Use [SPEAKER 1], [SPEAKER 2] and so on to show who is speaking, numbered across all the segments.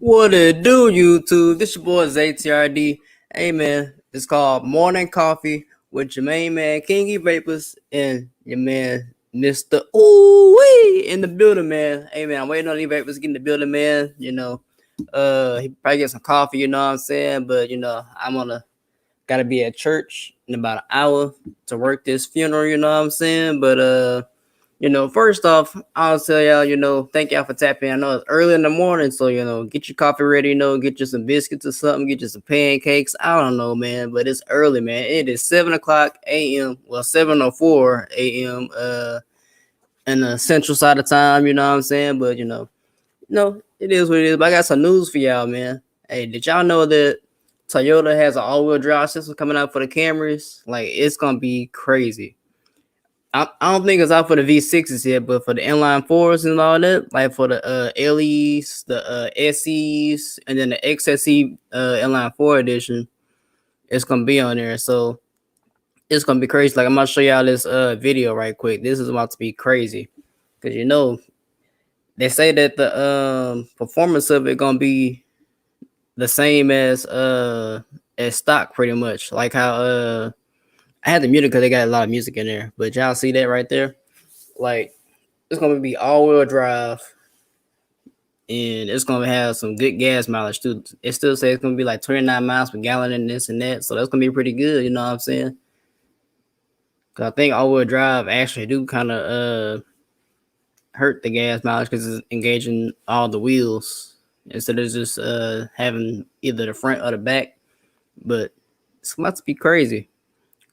[SPEAKER 1] What it do, YouTube? This your boy Zay TRD. Hey man, it's called Morning Coffee with your main man King Evapors and your man Mr. Ouuwee in the building, man. Hey man, I'm waiting on Evapors to get in the building, man. He probably get some coffee, you know what I'm saying? But gotta be at church in about an hour to work this funeral, you know what I'm saying? But first off, I'll tell y'all, thank y'all for tapping. I know it's early in the morning, so get your coffee ready, get you some biscuits or something, get you some pancakes. I don't know, man, but it's early, man. It is 7:00 a.m. Well, 7:04 a.m. In the central side of time, you know what I'm saying? But no, it is what it is. But I got some news for y'all, man. Hey, did y'all know that Toyota has an all-wheel drive system coming out for the Camrys? Like, it's gonna be crazy. I don't think it's out for the V6s yet, but for the inline fours and all that, like for the LEs, the SEs, and then the XSE inline four edition, it's gonna be on there. So it's gonna be crazy. Like, I'm gonna show y'all this video right quick. This is about to be crazy because they say that the performance of it gonna be the same as stock, pretty much. Like how I had to mute it because they got a lot of music in there, but y'all see that right there? Like, it's gonna be all-wheel drive, and it's gonna have some good gas mileage too. It still says it's gonna be like 29 miles per gallon and this and that, so that's gonna be pretty good. You know what I'm saying? Cause I think all-wheel drive actually do kind of hurt the gas mileage because it's engaging all the wheels instead of just having either the front or the back. But it's about to be crazy.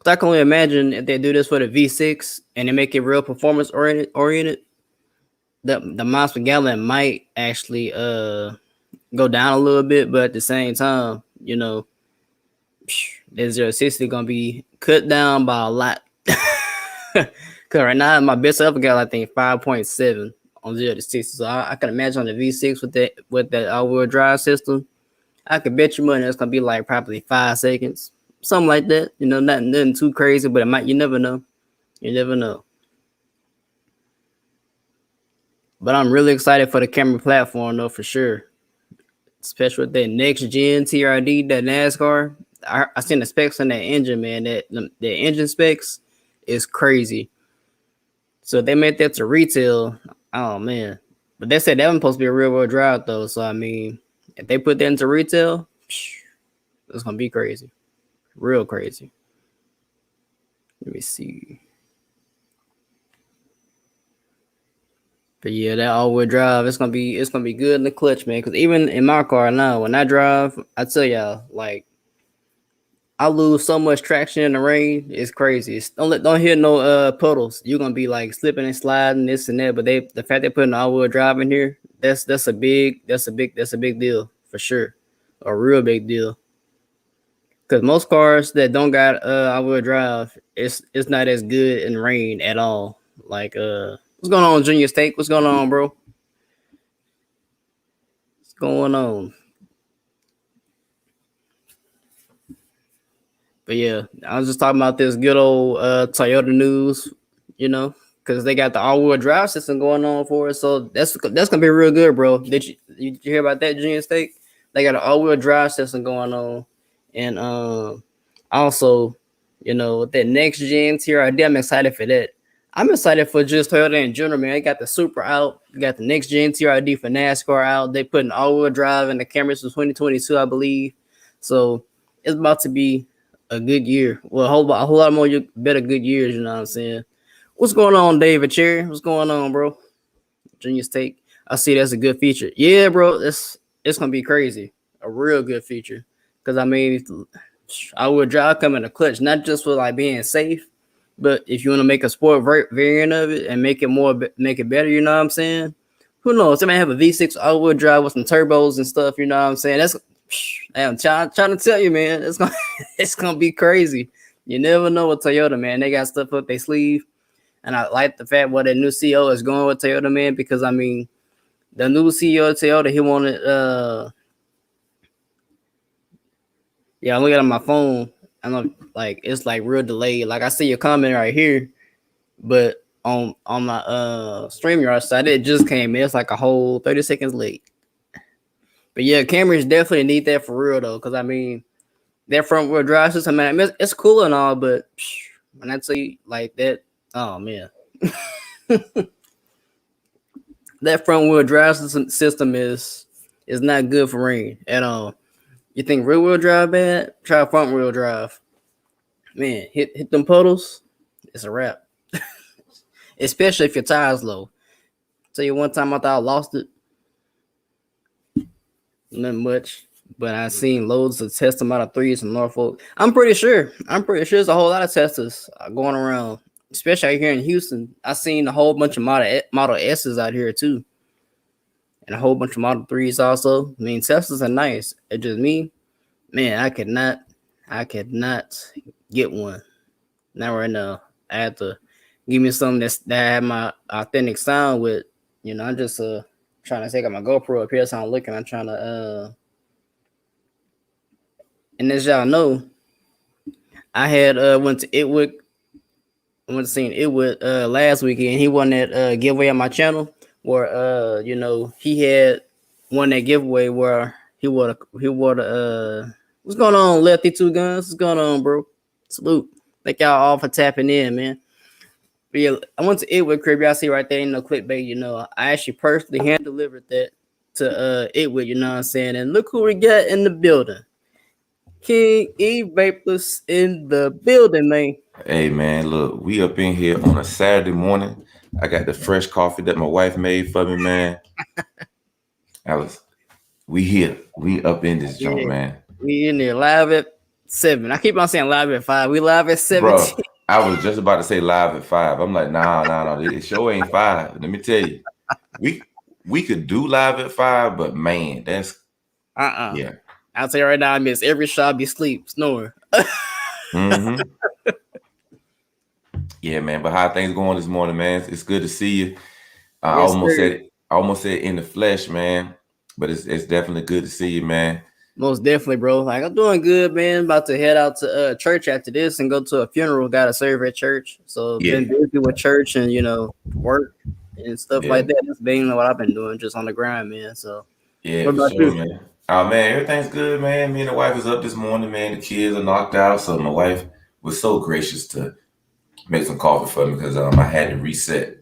[SPEAKER 1] I can only imagine if they do this for the V6 and they make it real performance oriented, the miles per gallon might actually go down a little bit, but at the same time, the 0-60 gonna be cut down by a lot. Cause right now my best ever got I think 5.7 on 0-60. So I can imagine on the V6 with that all-wheel drive system, I could bet you money that's gonna be like probably 5 seconds. Something like that. Nothing too crazy, but it might, you never know. You never know. But I'm really excited for the Camry platform though, for sure. Especially with that next gen TRD, that NASCAR. I seen the specs on that engine, man. The engine specs is crazy. So if they made that to retail, oh man. But they said that was supposed to be a real world drive though. So I mean, if they put that into retail, it's gonna be crazy. Real crazy. Let me see. But yeah, that all-wheel drive, it's gonna be good in the clutch, man. Because even in my car now, when I drive, I tell y'all, like, I lose so much traction in the rain. It's crazy. Don't hit no puddles. You're gonna be like slipping and sliding, this and that. But the fact they put an all-wheel drive in here, that's a big deal for sure. A real big deal. Because most cars that don't got all-wheel drive, it's not as good in rain at all. Like what's going on, Junior Steak? What's going on, bro? What's going on? But yeah, I was just talking about this good old Toyota news, because they got the all-wheel drive system going on for it. So that's gonna be real good, bro. Did you hear about that, Junior Steak? They got an all-wheel drive system going on, and also, with that next gen TRD, I'm excited for that. I'm excited for just Toyota in general, man. They got the Super out, they got the next gen TRD for NASCAR out. They put an all-wheel drive in the Camrys for 2022, I believe. So it's about to be a good year. Well, a whole lot more better good years, you know what I'm saying? What's going on, David Cherry? What's going on, bro? Junior's take. I see that's a good feature. Yeah, bro, it's gonna be crazy. A real good feature. Because I mean, I would drive come in a clutch, not just for like being safe, but if you want to make a sport variant of it and make it better, you know what I'm saying? Who knows? They might have a V6 all-wheel drive with some turbos and stuff, you know what I'm saying? I'm trying to tell you, man. It's gonna be crazy. You never know with Toyota, man. They got stuff up their sleeve, and I like the fact what the new CEO is going with Toyota, man. Because I mean, the new CEO of Toyota, he wanted yeah, I'm looking at my phone. I'm like, it's like real delayed. Like I see your comment right here, but on my StreamYard side, it just came in. It's like a whole 30 seconds late. But yeah, Camrys definitely need that for real though, because I mean that front wheel drive system, man, it's cool and all, but when I tell you like that, oh man, that front wheel drive system is not good for rain at all. You think rear wheel drive bad? Try front wheel drive. Man, hit them puddles, it's a wrap. Especially if your tires low. Tell you one time I thought I lost it. Not much. But I seen loads of test amount of threes in Norfolk. I'm pretty sure. There's a whole lot of testers going around, especially out here in Houston. I seen a whole bunch of Model S's out here too, and a whole bunch of Model 3s also. I mean, Teslas are nice. It's just me, man. I could not get one. Not right now. I have to give me something that have my authentic sound with. I'm just trying to take out my GoPro up here, so I'm looking. I'm trying to and as y'all know, I had went to Itwood. I went to see Itwood last weekend. He won that giveaway on my channel where he had won that giveaway where he wore what's going on, Lefty Two Guns? What's going on, bro? Salute. Thank y'all all for tapping in, man. But yeah, I went to Itwood crib. Y'all see right there, clickbait, I actually personally hand delivered that to Itwood, you know what I'm saying? And look who we got in the building. King Evapors in the building, man.
[SPEAKER 2] Hey man, look, we up in here on a Saturday morning. I got the fresh coffee that my wife made for me, man. We here. We up in this joint, man.
[SPEAKER 1] We in there live at 7. I keep on saying live at 5. We live at 17.
[SPEAKER 2] Bro, I was just about to say live at 5. I'm like, nah. The show ain't 5. Let me tell you. We could do live at 5, but man, that's yeah.
[SPEAKER 1] I'll tell you right now, I miss every shot be sleep, snoring.
[SPEAKER 2] Mm-hmm. Yeah, man. But how things going this morning, man? It's good to see you. I almost said in the flesh, man. But it's definitely good to see you, man.
[SPEAKER 1] Most definitely, bro. Like, I'm doing good, man. About to head out to church after this and go to a funeral. Got to serve at church. So been busy with church and work and stuff like that. That's been what I've been doing, just on the grind, man. So
[SPEAKER 2] yeah, what about you, man? Oh man, everything's good, man. Me and the wife was up this morning, man. The kids are knocked out, so my wife was so gracious to make some coffee for me because I had to reset.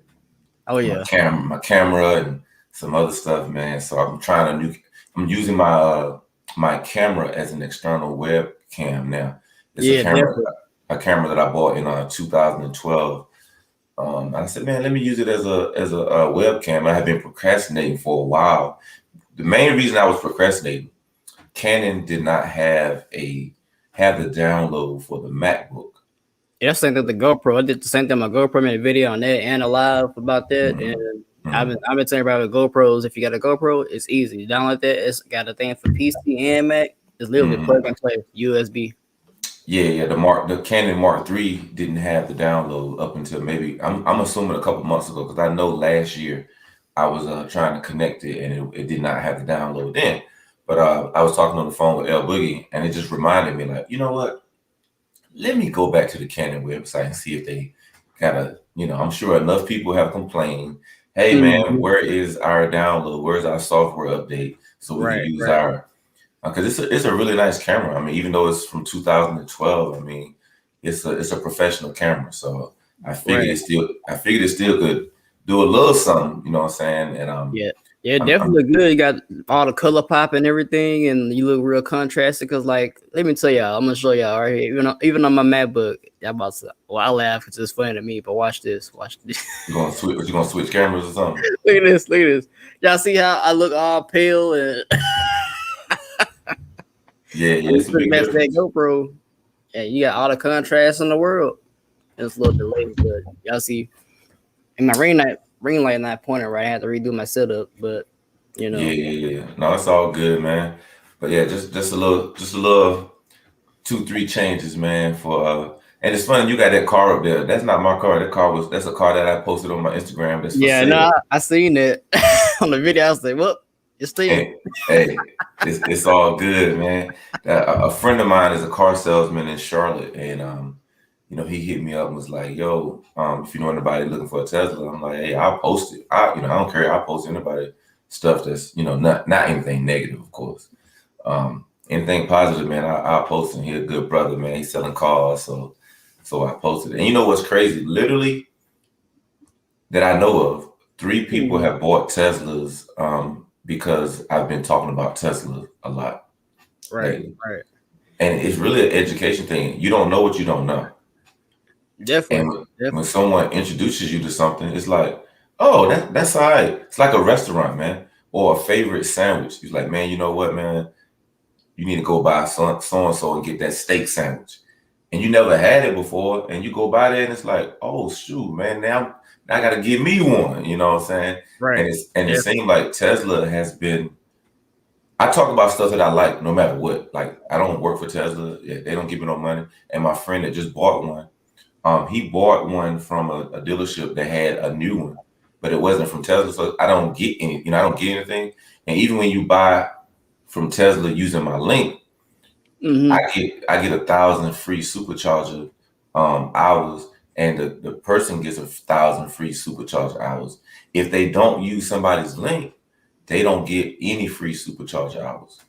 [SPEAKER 1] Oh yeah,
[SPEAKER 2] my camera and some other stuff, man. So I'm using my camera as an external webcam now. It's a camera that I bought in 2012. I said, man, let me use it as a webcam. I have been procrastinating for a while. The main reason I was procrastinating, Canon did not have the download for the MacBook.
[SPEAKER 1] Yeah, that's the same thing with the GoPro. I did the same thing. My GoPro made a video on that and a live about that. And I've been telling about GoPros. If you got a GoPro, it's easy. You download that. It's got a thing for PC and Mac. It's literally plug and play USB.
[SPEAKER 2] Yeah. The Canon Mark III didn't have the download up until maybe I'm assuming a couple months ago, because I know last year I was trying to connect it and it did not have the download then. But I was talking on the phone with L Boogie and it just reminded me, like, you know what? Let me go back to the Canon website and see if they I'm sure enough people have complained. Hey man, where is our download? Where's our software update so we can use our? Because it's a really nice camera. I mean, even though it's from 2012, I mean, it's a professional camera. So I figured it still could do a little something. You know what I'm saying? And
[SPEAKER 1] yeah, definitely good. You got all the color pop and everything, and you look real contrasted. Cause like, let me tell y'all, I'm gonna show y'all right here. Even on my MacBook, I laugh because it's funny to me. But watch this.
[SPEAKER 2] You gonna switch cameras or something?
[SPEAKER 1] Look at this. Y'all see how I look all pale and
[SPEAKER 2] yeah. It's a big difference.
[SPEAKER 1] That GoPro, and you got all the contrast in the world. It's a little delayed, but y'all see, and my ring light not pointing right. I had to redo my setup, but
[SPEAKER 2] Yeah. No, it's all good, man. But yeah, just a little 2-3 changes, man. For and it's funny you got that car up there. That's not my car. That's a car that I posted on my Instagram. That's for sale.
[SPEAKER 1] No, I seen it on the video. I was like, "Well, it's still."
[SPEAKER 2] Hey, it's all good, man. A friend of mine is a car salesman in Charlotte, and he hit me up and was like, "Yo, if you know anybody looking for a Tesla," I'm like, "Hey, I'll post it. I don't care. I'll post anybody stuff that's, not anything negative, of course. Anything positive, man, I'll post him. He's a good brother, man. He's selling cars, so I posted it. And you know what's crazy? Literally, that I know of, 3 people have bought Teslas because I've been talking about Tesla a lot lately.
[SPEAKER 1] Right.
[SPEAKER 2] And it's really an education thing. You don't know what you don't know.
[SPEAKER 1] Definitely.
[SPEAKER 2] And when someone introduces you to something, it's like, oh, that's all right. It's like a restaurant, man, or a favorite sandwich. He's like, man, you know what, man? You need to go buy so and so and get that steak sandwich. And you never had it before, and you go by there and it's like, oh shoot, man, now I gotta give me one, you know what I'm saying?
[SPEAKER 1] Right.
[SPEAKER 2] And it seemed like Tesla has been, I talk about stuff that I like no matter what. Like, I don't work for Tesla, they don't give me no money. And my friend that just bought one, he bought one from a dealership that had a new one, but it wasn't from Tesla. So I don't get any, I don't get anything. And even when you buy from Tesla using my link, I get 1,000 free supercharger hours, and the person gets 1,000 free supercharger hours. If they don't use somebody's link, they don't get any free supercharger hours.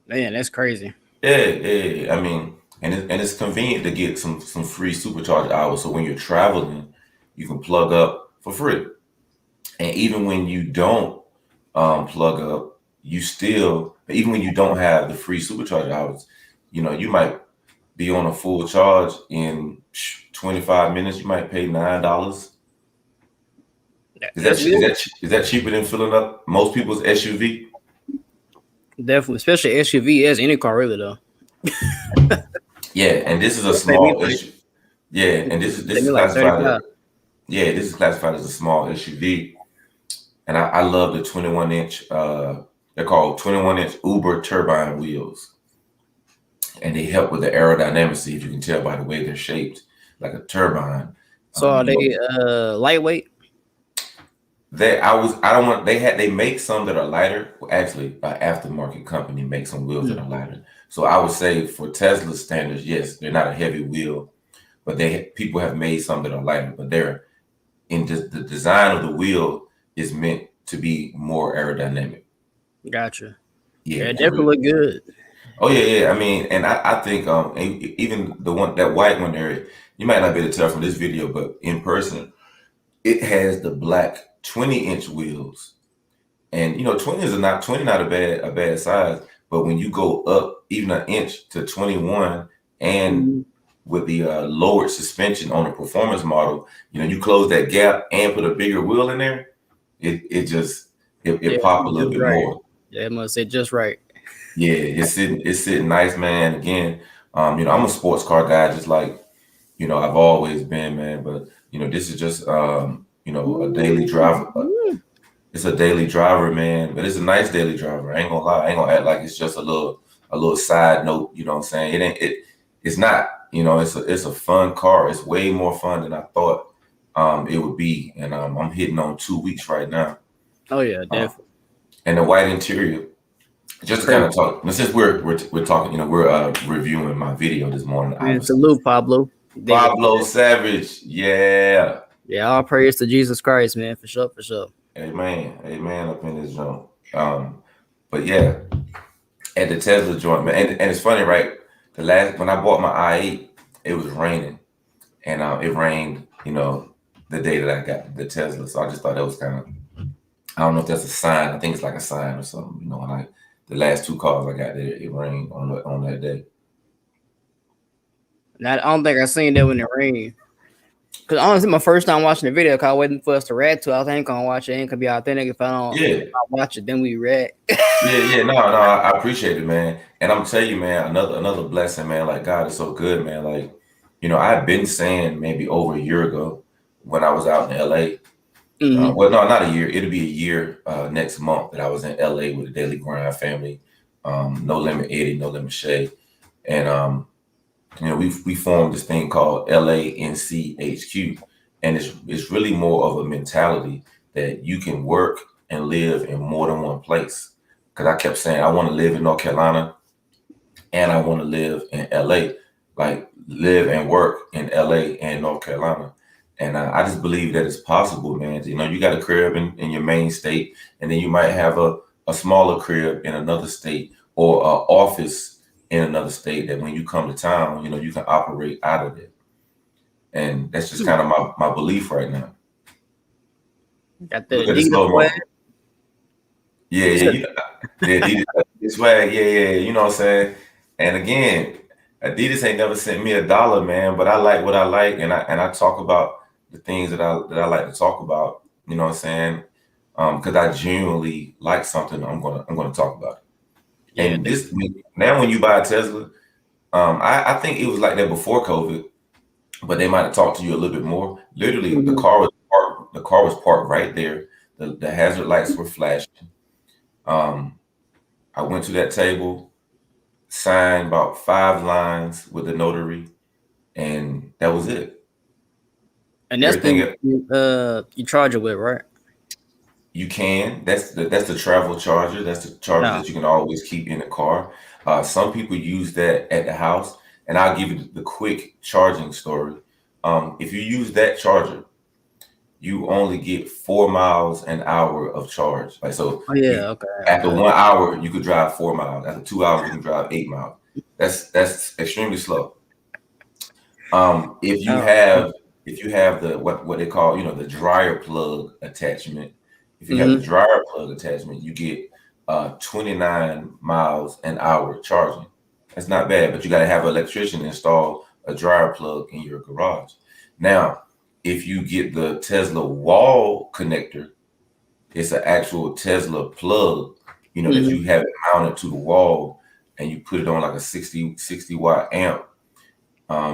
[SPEAKER 1] Man, that's crazy.
[SPEAKER 2] Yeah. I mean, and it's convenient to get some free supercharger hours. So when you're traveling, you can plug up for free. And even when you don't plug up, even when you don't have the free supercharger hours, you might be on a full charge in 25 minutes. You might pay $9. Is that cheaper than filling up most people's SUV?
[SPEAKER 1] Definitely, especially SUV as any car, really though.
[SPEAKER 2] Yeah, and this is a small issue. Yeah, and this is
[SPEAKER 1] like
[SPEAKER 2] classified. This is classified as a small SUV, and I love the 21-inch. They're called 21-inch Uber turbine wheels, and they help with the aerodynamics. If you can tell by the way they're shaped, like a turbine.
[SPEAKER 1] So are they lightweight?
[SPEAKER 2] They make some that are lighter. Well, actually, an aftermarket company makes some wheels that are lighter. So I would say for Tesla standards, yes, they're not a heavy wheel, but people have made some that are lighter. But they're the design of the wheel is meant to be more aerodynamic.
[SPEAKER 1] Gotcha.
[SPEAKER 2] Yeah,
[SPEAKER 1] it definitely look good.
[SPEAKER 2] Oh yeah. I mean, and I think even that white one there, you might not be able to tell from this video, but in person, it has the black 20-inch wheels. And 20 not a bad size, but when you go up even an inch to 21 and with the lowered suspension on a performance model, you close that gap and put a bigger wheel in there, it pop a little bit more.
[SPEAKER 1] Yeah, it must say just right.
[SPEAKER 2] Yeah, it's sitting nice, man. Again, I'm a sports car guy, just like I've always been, man. But this is just a daily driver. It's a daily driver, man. But it's a nice daily driver. I ain't gonna lie. I ain't gonna act like it's just a little side note. You know what I'm saying? It's not. It's a fun car. It's way more fun than I thought it would be. And I'm hitting on 2 weeks right now.
[SPEAKER 1] Oh yeah, definitely.
[SPEAKER 2] And the white interior. Just to kind of talk, since we're talking, we're reviewing my video this morning.
[SPEAKER 1] Man, salute, Pablo.
[SPEAKER 2] Pablo Savage, yeah.
[SPEAKER 1] Yeah, all praise to Jesus Christ, man, for sure.
[SPEAKER 2] Amen up in this joint. But yeah, at the Tesla joint, man, and it's funny, right? When I bought my i8, it was raining, and it rained, the day that I got the Tesla. So I just thought that was kind of, I don't know if that's a sign. I think it's like a sign or something, when the last 2 cars I got there, it rained on that day.
[SPEAKER 1] Now, I don't think I seen that when it rained. Because honestly, my first time watching the video, cause I waiting for us to react to it. I was ain't gonna watch it. Ain't gonna be authentic if I don't. If I watch it, then we react.
[SPEAKER 2] No, I appreciate it, man. And I'm telling you, man, another blessing, man. Like, God is so good, man. Like, I've been saying maybe over a year ago when I was out in LA. Well, no, not a year. It'll be a year next month that I was in LA with the Daily Grind family. No Limit Eddie, No Limit Shay, and we formed this thing called LANCHQ, and it's really more of a mentality that you can work and live in more than one place. Because I kept saying I want to live in North Carolina, and I want to live in LA, like live and work in LA and North Carolina. And I just believe that it's possible, man. You know, you got a crib in your main state, and then you might have a smaller crib in another state or an office in another state that when you come to town, you know, you can operate out of it. And that's just kind of my belief right now.
[SPEAKER 1] Got
[SPEAKER 2] Look
[SPEAKER 1] the
[SPEAKER 2] at the
[SPEAKER 1] Adidas
[SPEAKER 2] slow
[SPEAKER 1] swag.
[SPEAKER 2] mo. Yeah, yeah, the Adidas swag. Yeah, yeah, you know what I'm saying? And again, Adidas ain't never sent me $1, man, but I like what I like, and I talk about the things that I like to talk about. You know what I'm saying? Because I genuinely like something, I'm gonna talk about it.
[SPEAKER 1] Yeah,
[SPEAKER 2] And now when you buy a Tesla, I think it was like that before COVID, but they might have talked to you a little bit more. Literally, the
[SPEAKER 1] Mhm.
[SPEAKER 2] car was parked. The car was parked right there. The hazard lights were flashing. Um, I went to that table, signed about 5 lines with the notary, and that was it.
[SPEAKER 1] And that's
[SPEAKER 2] Everything
[SPEAKER 1] the you charge it with, right?
[SPEAKER 2] you can. That's the travel charger. That's the charger
[SPEAKER 1] No.
[SPEAKER 2] that you can always keep in the car. Some people use that at the house, and I'll give you the quick charging story. If you use that charger, you only get 4 miles an hour of charge. Like so,
[SPEAKER 1] Oh yeah.
[SPEAKER 2] if
[SPEAKER 1] Okay.
[SPEAKER 2] after
[SPEAKER 1] Okay.
[SPEAKER 2] 1 hour you could drive 4 miles. After 2 hours you can drive 8 miles. That's extremely slow. If you
[SPEAKER 1] Oh.
[SPEAKER 2] have the what they call the dryer plug attachment, if you have the
[SPEAKER 1] Mm-hmm.
[SPEAKER 2] dryer plug attachment, you get 29 miles an hour charging. That's not bad, but you got to have an electrician install a dryer plug in your garage. Now, if you get the Tesla wall connector, it's an actual Tesla plug, that
[SPEAKER 1] Mm-hmm.
[SPEAKER 2] you have it mounted to the wall and you put it on like a 60 watt amp.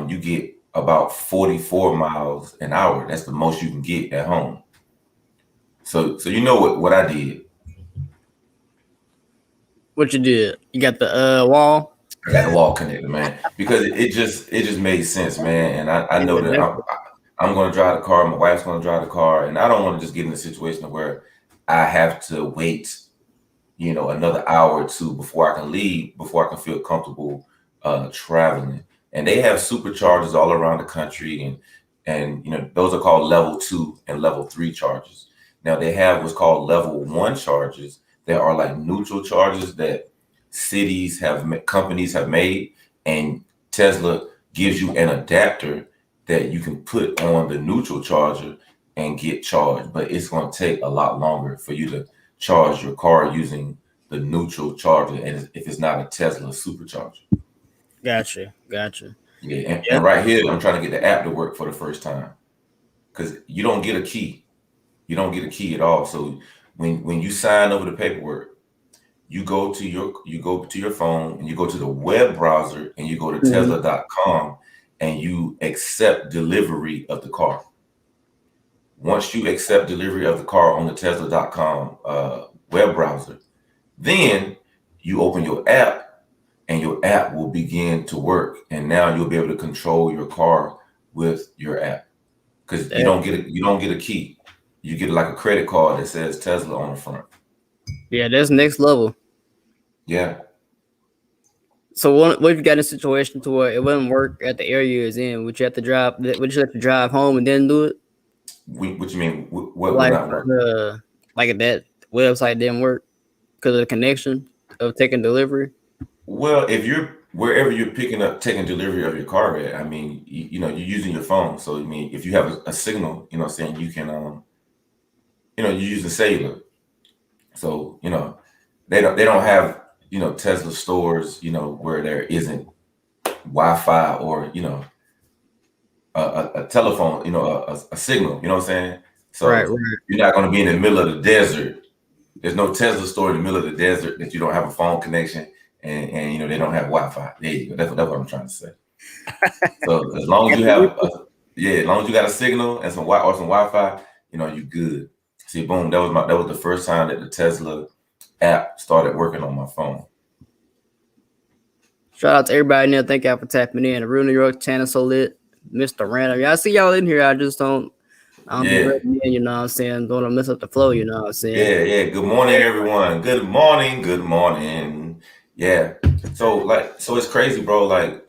[SPEAKER 2] You get about 44 miles an hour. That's the most you can get at home. So you know what I did.
[SPEAKER 1] What you did? You got the wall.
[SPEAKER 2] I got the wall connected, man, because it just made sense, man. And I
[SPEAKER 1] Yeah,
[SPEAKER 2] know that
[SPEAKER 1] definitely.
[SPEAKER 2] I'm going to drive the car. My wife's going to drive the car, and I don't want to just get in a situation where I have to wait, another hour or two before I can leave, before I can feel comfortable traveling. And they have superchargers all around the country, and those are called level 2 and level 3 chargers. Now they have what's called level 1 chargers. There are like neutral chargers that companies have made, and Tesla gives you an adapter that you can put on the neutral charger and get charged. But it's going to take a lot longer for you to charge your car using the neutral charger, and if it's not a Tesla supercharger.
[SPEAKER 1] Gotcha. Gotcha.
[SPEAKER 2] Yeah,
[SPEAKER 1] Yeah.
[SPEAKER 2] and right here, I'm trying to get the app to work for the first time because you don't get a key. You don't get a key at all. So when you sign over the paperwork, you go to your phone and you go to the web browser and you go to
[SPEAKER 1] Mm-hmm.
[SPEAKER 2] Tesla.com and you accept delivery of the car. Once you accept delivery of the car on the Tesla.com web browser, then you open your app and your app will begin to work. And now you'll be able to control your car with your app because you don't get a key. You get like a credit card that says Tesla on the front.
[SPEAKER 1] Yeah, that's next level.
[SPEAKER 2] Yeah.
[SPEAKER 1] So what if you got in a situation to where it wouldn't work at the area it's in? Would you have to drive? Would you have to drive home and then do it?
[SPEAKER 2] What you mean? What would
[SPEAKER 1] Like
[SPEAKER 2] not work?
[SPEAKER 1] like if that website didn't work because of the connection of taking delivery.
[SPEAKER 2] Well, if you're wherever you're taking delivery of your car at, I mean, you're using your phone. So I mean, if you have a signal, saying you can, you're using cellular. So they don't have Tesla stores, where there isn't Wi-Fi or a telephone, a signal. You know what I'm saying?
[SPEAKER 1] Right,
[SPEAKER 2] So
[SPEAKER 1] right.
[SPEAKER 2] you're not going to be in the middle of the desert. There's no Tesla store in the middle of the desert that you don't have a phone connection and they don't have Wi-Fi. There you go. That's what I'm trying to say. So as long as you have as long as you got a signal and some Wi-Fi, you good. See, boom, that was the first time that the Tesla app started working on my phone.
[SPEAKER 1] Shout out to everybody in there. Thank y'all for tapping in. The Real New York channel so lit. Mr. Random. Yeah, I see y'all in here. I don't be
[SPEAKER 2] Yeah.
[SPEAKER 1] breaking in, you know what I'm saying? Don't want to mess up the flow, you know what I'm saying?
[SPEAKER 2] Yeah. Good morning, everyone. Good morning. Good morning. Yeah. So it's crazy, bro. Like,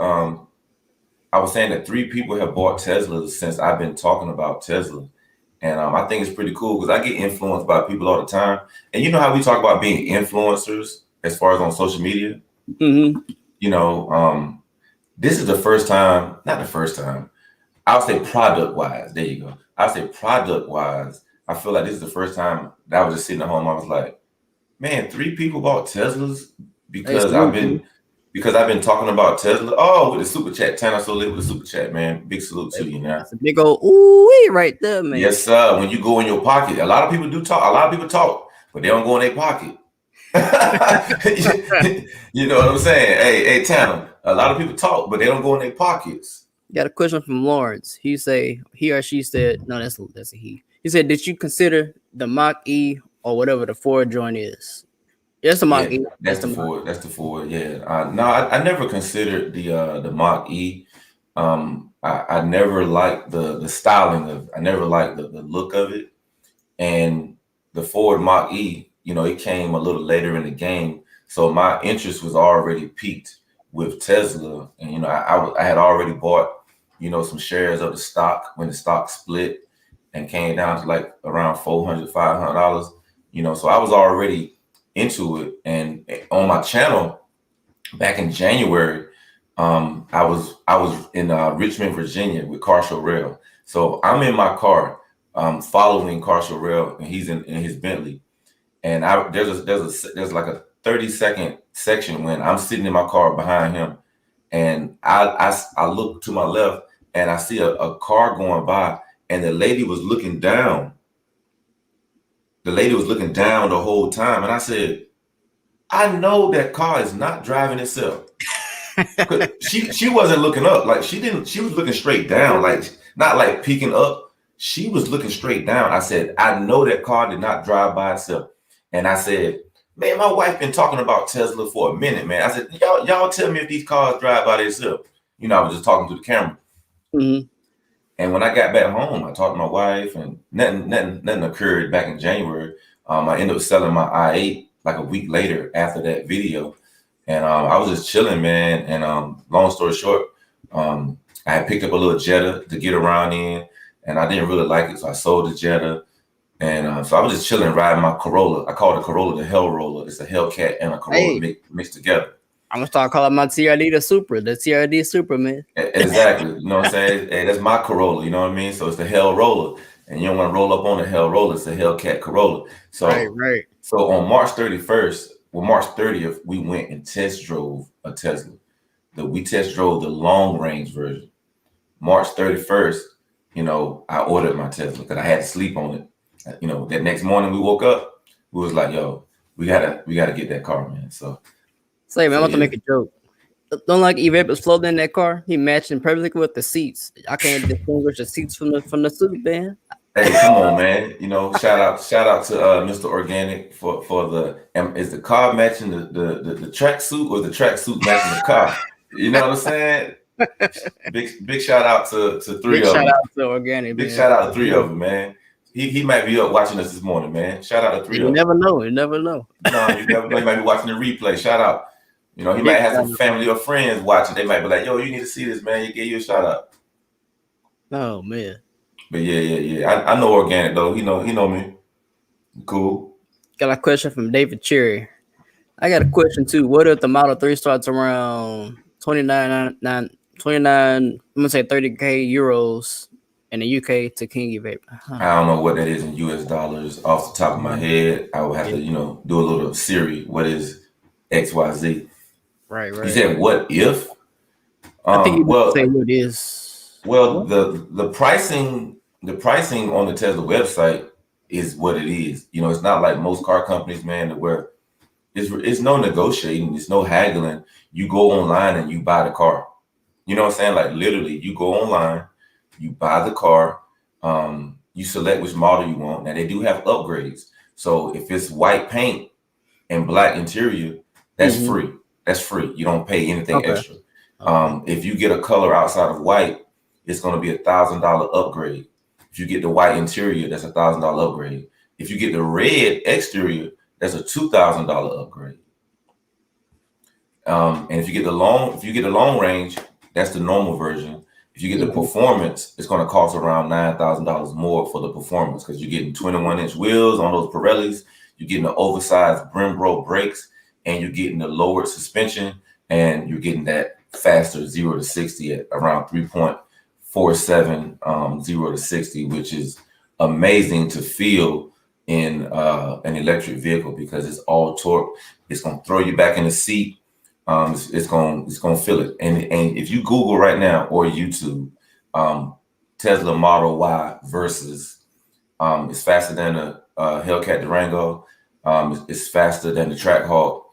[SPEAKER 2] I was saying that 3 people have bought Teslas since I've been talking about Tesla. And I think it's pretty cool because I get influenced by people all the time. And you know how we talk about being influencers as far as on social media?
[SPEAKER 1] Mm-hmm.
[SPEAKER 2] You know, this is the first time, not the first time, I'll say product wise. There you go. I'll say product wise. I feel like this is the first time that I was just sitting at home. I was like, man, 3 people bought Teslas
[SPEAKER 1] Hey,
[SPEAKER 2] because
[SPEAKER 1] salute, man.
[SPEAKER 2] I've been talking about Tesla. Oh, with the super chat, Tanner so lit with the super chat, man. Big salute to you now.
[SPEAKER 1] That's a big old Ouuwee right there, man.
[SPEAKER 2] Yes, sir. When you go in your pocket, a lot of people do talk. A lot of people talk, but they don't go in their pocket. You know what I'm saying? Hey, Tanner. A lot of people talk, but they don't go in their pockets.
[SPEAKER 1] Got a question from Lawrence. He or she said, no, that's a he. He said, did you consider the Mach E or whatever the Ford joint is? Yes, the Mach
[SPEAKER 2] Yeah,
[SPEAKER 1] E.
[SPEAKER 2] that's
[SPEAKER 1] It's the
[SPEAKER 2] the
[SPEAKER 1] Mach.
[SPEAKER 2] Ford. That's the Ford. Yeah. No, I never considered the Mach E. I never liked the styling of. I never liked the look of it. And the Ford Mach E, you know, it came a little later in the game, so my interest was already peaked with Tesla. And you know, I had already bought, you know, some shares of the stock when the stock split and came down to like around $400-$500. You know, so I was already into it. And on my channel back in January, I was in Richmond, Virginia with Carshall Rail. So I'm in my car, following Carshall Rail, and he's in his Bentley. And there's like a 30-second section when I'm sitting in my car behind him, and I look to my left and I see a car going by, and the lady was looking down. The lady was looking down the whole time, and I said, I know that car is not driving itself. She wasn't looking up, like she was looking straight down, like not like peeking up. She was looking straight down. I said, I know that car did not drive by itself. And I said, man, my wife been talking about Tesla for a minute, man. I said, y'all tell me if these cars drive by themselves. You know, I was just talking to the camera.
[SPEAKER 1] Mm-hmm.
[SPEAKER 2] And when I got back home, I talked to my wife, and nothing occurred back in January. I ended up selling my i8 like a week later after that video. And I was just chilling, man. And long story short, I had picked up a little Jetta to get around in, and I didn't really like it, so I sold the Jetta. And so I was just chilling, riding my Corolla. I call the Corolla the Hell Roller. It's a Hellcat and a Corolla
[SPEAKER 1] Hey,
[SPEAKER 2] mixed together.
[SPEAKER 1] I'm gonna start calling my TRD the TRD Super, man.
[SPEAKER 2] Exactly. You know what I'm saying? Hey, that's my Corolla. You know what I mean? So it's the Hell Roller, and you don't want to roll up on the Hell Roller. It's the Hellcat Corolla.
[SPEAKER 1] Right,
[SPEAKER 2] So,
[SPEAKER 1] right.
[SPEAKER 2] so on March 31st, well, March 30th, we went and test drove a Tesla. We test drove the long range version. March 31st, you know, I ordered my Tesla because I had to sleep on it. You know, that next morning we woke up, we was like, yo, we gotta get that car, man.
[SPEAKER 1] Say, man,
[SPEAKER 2] So
[SPEAKER 1] I'm about to
[SPEAKER 2] yeah.
[SPEAKER 1] make a joke. Don't like Evapors floating in that car. He matching perfectly with the seats. I can't distinguish the seats from the suit, man.
[SPEAKER 2] Hey, come on, man. You know, shout out to Mr. Organic for the is the car matching the track suit, or the track suit matching the car? You know what I'm saying? Big shout out to three
[SPEAKER 1] Big
[SPEAKER 2] of
[SPEAKER 1] shout
[SPEAKER 2] them.
[SPEAKER 1] out to Organic,
[SPEAKER 2] Big
[SPEAKER 1] man.
[SPEAKER 2] shout out to 3 of them, man. He might be up watching us this morning, man. Shout out to 3
[SPEAKER 1] You
[SPEAKER 2] of them.
[SPEAKER 1] never know. You never know.
[SPEAKER 2] No, you never know. He might be watching the replay. Shout out. You know, he
[SPEAKER 1] Big
[SPEAKER 2] might have
[SPEAKER 1] shout
[SPEAKER 2] some
[SPEAKER 1] out.
[SPEAKER 2] family or friends watching. They might be like, yo, you need to see this, man. He gave you a shout out.
[SPEAKER 1] Oh man.
[SPEAKER 2] But yeah. I know Organic though. He know me. Cool.
[SPEAKER 1] Got a question from David Cherry. I got a question too. What if the Model 3 starts around 29, I'm gonna say 30K euros in the UK to King Evape?
[SPEAKER 2] I don't know what that is in US dollars off the top of my head. I would have to, you know, do a little Siri. What is XYZ?
[SPEAKER 1] Right,
[SPEAKER 2] You
[SPEAKER 1] right.
[SPEAKER 2] said what if?
[SPEAKER 1] I think you need to
[SPEAKER 2] Well,
[SPEAKER 1] say what is. What?
[SPEAKER 2] the pricing on the Tesla website is what it is. You know, it's not like most car companies, man, where it's no negotiating, it's no haggling. You go online and you buy the car. You know what I'm saying? Like literally, you go online, you buy the car, you select which model you want. Now they do have upgrades. So if it's white paint and black interior, that's
[SPEAKER 1] Mm-hmm.
[SPEAKER 2] free. That's free. You don't pay anything
[SPEAKER 1] Okay.
[SPEAKER 2] extra. If you get a color outside of white, it's going to be $1,000 upgrade. If you get the white interior, that's $1,000 upgrade. If you get the red exterior, that's a $2,000 upgrade. And if you get the long range, That's the normal version. If you get the performance, it's going to cost around $9,000 more for the performance because you're getting 21-inch wheels on those Pirellis. You're getting the oversized Brembo brakes, and you're getting the lowered suspension, and you're getting that faster 0 to 60 at around 3.47 0 to 60, which is amazing to feel in an electric vehicle because it's all torque. It's going to throw you back in the seat. It's gonna feel it. And if you Google right now or YouTube, Tesla Model Y versus it's faster than a Hellcat Durango. It's faster than the Trackhawk.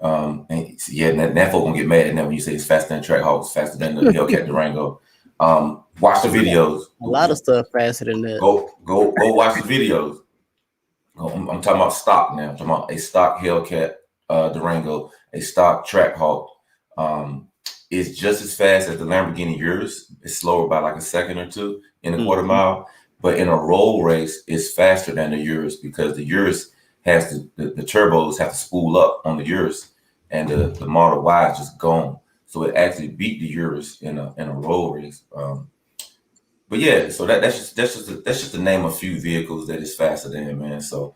[SPEAKER 2] And yeah, that folk gonna get mad at that when you say it's faster than Trackhawk. It's faster than the Hellcat Durango. Watch the videos.
[SPEAKER 1] A lot of stuff faster than that.
[SPEAKER 2] Go watch the videos. I'm talking about stock now. I'm talking about a stock Hellcat Durango, a stock Trackhawk. It's just as fast as the Lamborghini Urus. It's slower by like a second or two in a quarter mile. But in a road race, it's faster than the Urus because the Urus has the turbos have to spool up on the Urus, and the Model Y is just gone. So it actually beat the Urus in a road race. But yeah, so that's just to name a few vehicles that is faster than, man. So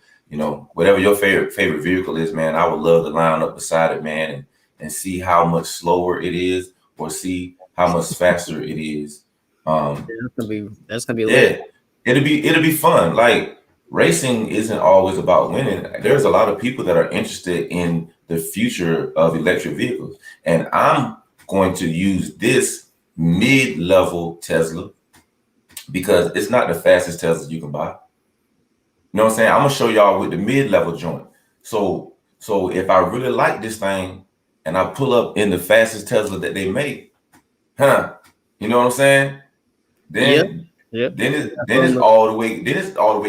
[SPEAKER 2] whatever your favorite vehicle is, man, I would love to line up beside it, man, and see how much slower it is or see how much faster it is.
[SPEAKER 1] That's gonna be
[SPEAKER 2] yeah,
[SPEAKER 1] lit.
[SPEAKER 2] it'll be fun. Like racing isn't always about winning. There's a lot of people that are interested in the future of electric vehicles, and I'm going to use this mid-level Tesla because it's not the fastest Tesla you can buy. You know what I'm saying? I'm gonna show y'all with the mid-level joint. So if I really like this thing and I pull up in the fastest Tesla that they make, you know what I'm saying? Then it's all the way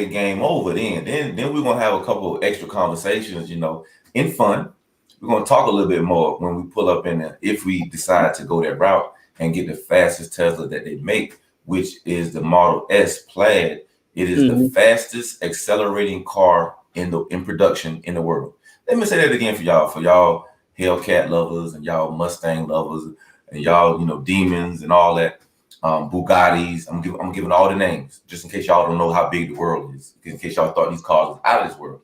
[SPEAKER 2] game over. Then we're gonna have a couple of extra conversations, in fun. We're gonna talk a little bit more when we pull up in there if we decide to go that route and get the fastest Tesla that they make, which is the Model S Plaid. It is the fastest accelerating car in production in the world. Let me say that again for y'all Hellcat lovers and y'all Mustang lovers and y'all demons and all that. Bugattis. I'm giving all the names just in case y'all don't know how big the world is. In case y'all thought these cars was out of this world.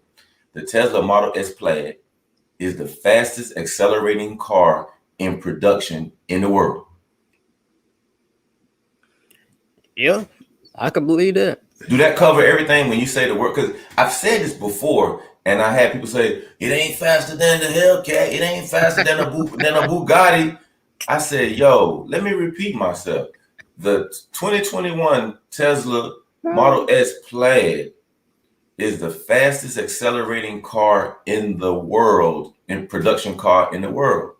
[SPEAKER 2] The Tesla Model S Plaid is the fastest accelerating car in production in the world.
[SPEAKER 1] Yeah, I can believe that.
[SPEAKER 2] Do that cover everything when you say the word? Because I've said this before, and I had people say it ain't faster than the Hellcat. It ain't faster than a Bugatti. I said, yo, let me repeat myself. The 2021 Tesla Model S Plaid is the fastest accelerating car in the world, in production car in the world.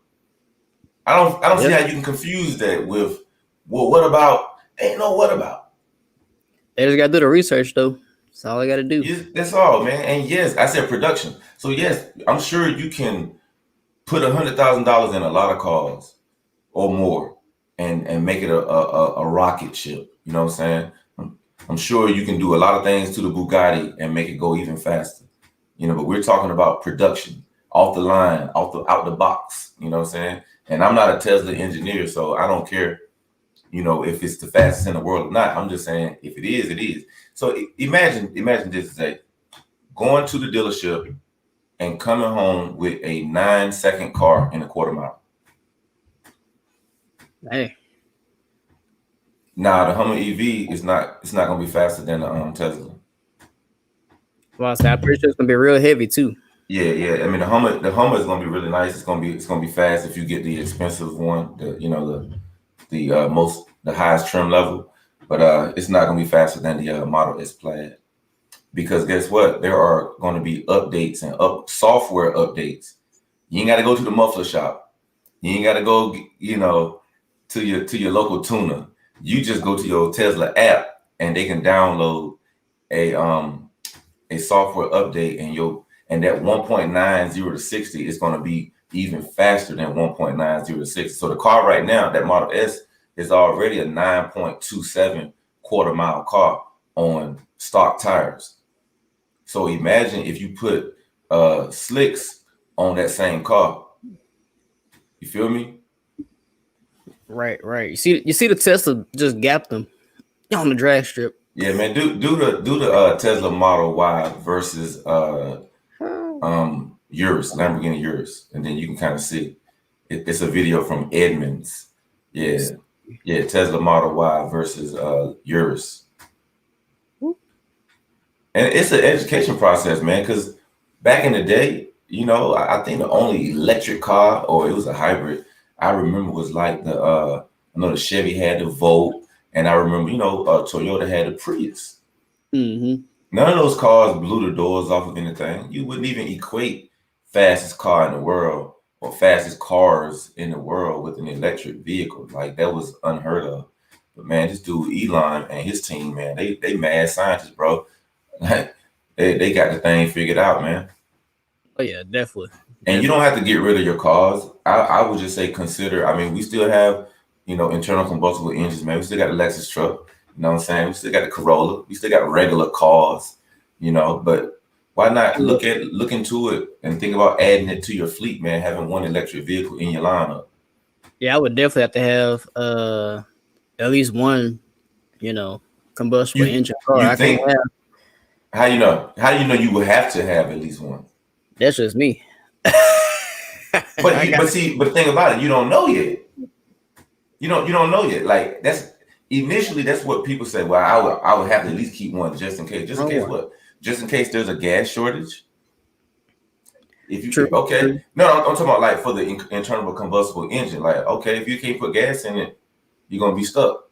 [SPEAKER 2] I don't see how you can confuse that with, well, what about? Ain't no what about.
[SPEAKER 1] They just gotta do the research though. That's all I gotta do.
[SPEAKER 2] Yes, that's all, man. And yes, I said production. So yes, I'm sure you can put $100,000 in a lot of cars or more and make it a rocket ship. You know what I'm saying? I'm sure you can do a lot of things to the Bugatti and make it go even faster. But we're talking about production, off the line, out the box. You know what I'm saying? And I'm not a Tesla engineer, so I don't care, if it's the fastest in the world or not. I'm just saying if it is, it is. So imagine this, Zay, going to the dealership and coming home with a 9-second car in a quarter mile.
[SPEAKER 1] Hey.
[SPEAKER 2] Nah, the Hummer EV it's not gonna be faster than the Tesla.
[SPEAKER 1] Well, I'm pretty sure it's gonna be real heavy too.
[SPEAKER 2] Yeah. I mean, the Hummer is gonna be really nice. It's gonna be fast if you get the expensive one, the highest trim level. But it's not gonna be faster than the Model S Plaid. Because guess what? There are going to be updates and software updates. You ain't got to go to the muffler shop. You ain't got to go, to your local tuner. You just go to your Tesla app and they can download a software update and that 1.90 to 60 is going to be even faster than 1.90 to 60. So the car right now, that Model S, is already a 9.27 quarter mile car on stock tires. So imagine if you put slicks on that same car. You feel me?
[SPEAKER 1] Right. You see the Tesla just gapped them on the drag strip.
[SPEAKER 2] Yeah, man. Do the Tesla Model Y versus Urus, Lamborghini Urus, and then you can kind of see it's a video from Edmonds. Yeah, yeah. Tesla Model Y versus Urus, and it's an education process, man. Because back in the day, I think the only electric car, or it was a hybrid, I remember was like I know the Chevy had the Volt, and I remember, Toyota had the Prius.
[SPEAKER 1] Mm-hmm.
[SPEAKER 2] None of those cars blew the doors off of anything. You wouldn't even equate fastest car in the world or fastest cars in the world with an electric vehicle. Like that was unheard of. But man, this dude Elon and his team, man, they mad scientists, bro. Like they got the thing figured out, man.
[SPEAKER 1] Oh yeah, definitely.
[SPEAKER 2] And you don't have to get rid of your cars. I would just say consider. I mean, we still have, internal combustible engines, man. We still got the Lexus truck. You know what I'm saying? We still got the Corolla. We still got regular cars. But why not look into it and think about adding it to your fleet, man? Having one electric vehicle in your lineup.
[SPEAKER 1] Yeah, I would definitely have to have at least one, combustible
[SPEAKER 2] You
[SPEAKER 1] engine car.
[SPEAKER 2] you
[SPEAKER 1] I can't
[SPEAKER 2] think
[SPEAKER 1] have.
[SPEAKER 2] how you know? How do you know you would have to have at least one?
[SPEAKER 1] That's just me.
[SPEAKER 2] But the thing about it, you don't know yet. You don't know yet. Like that's what people say. Well, I would have to at least keep one just in case. Just in case what? Just in case there's a gas shortage. If you
[SPEAKER 1] True.
[SPEAKER 2] no, I'm talking about like for the internal combustible engine. Like, okay, if you can't put gas in it, you're gonna be stuck.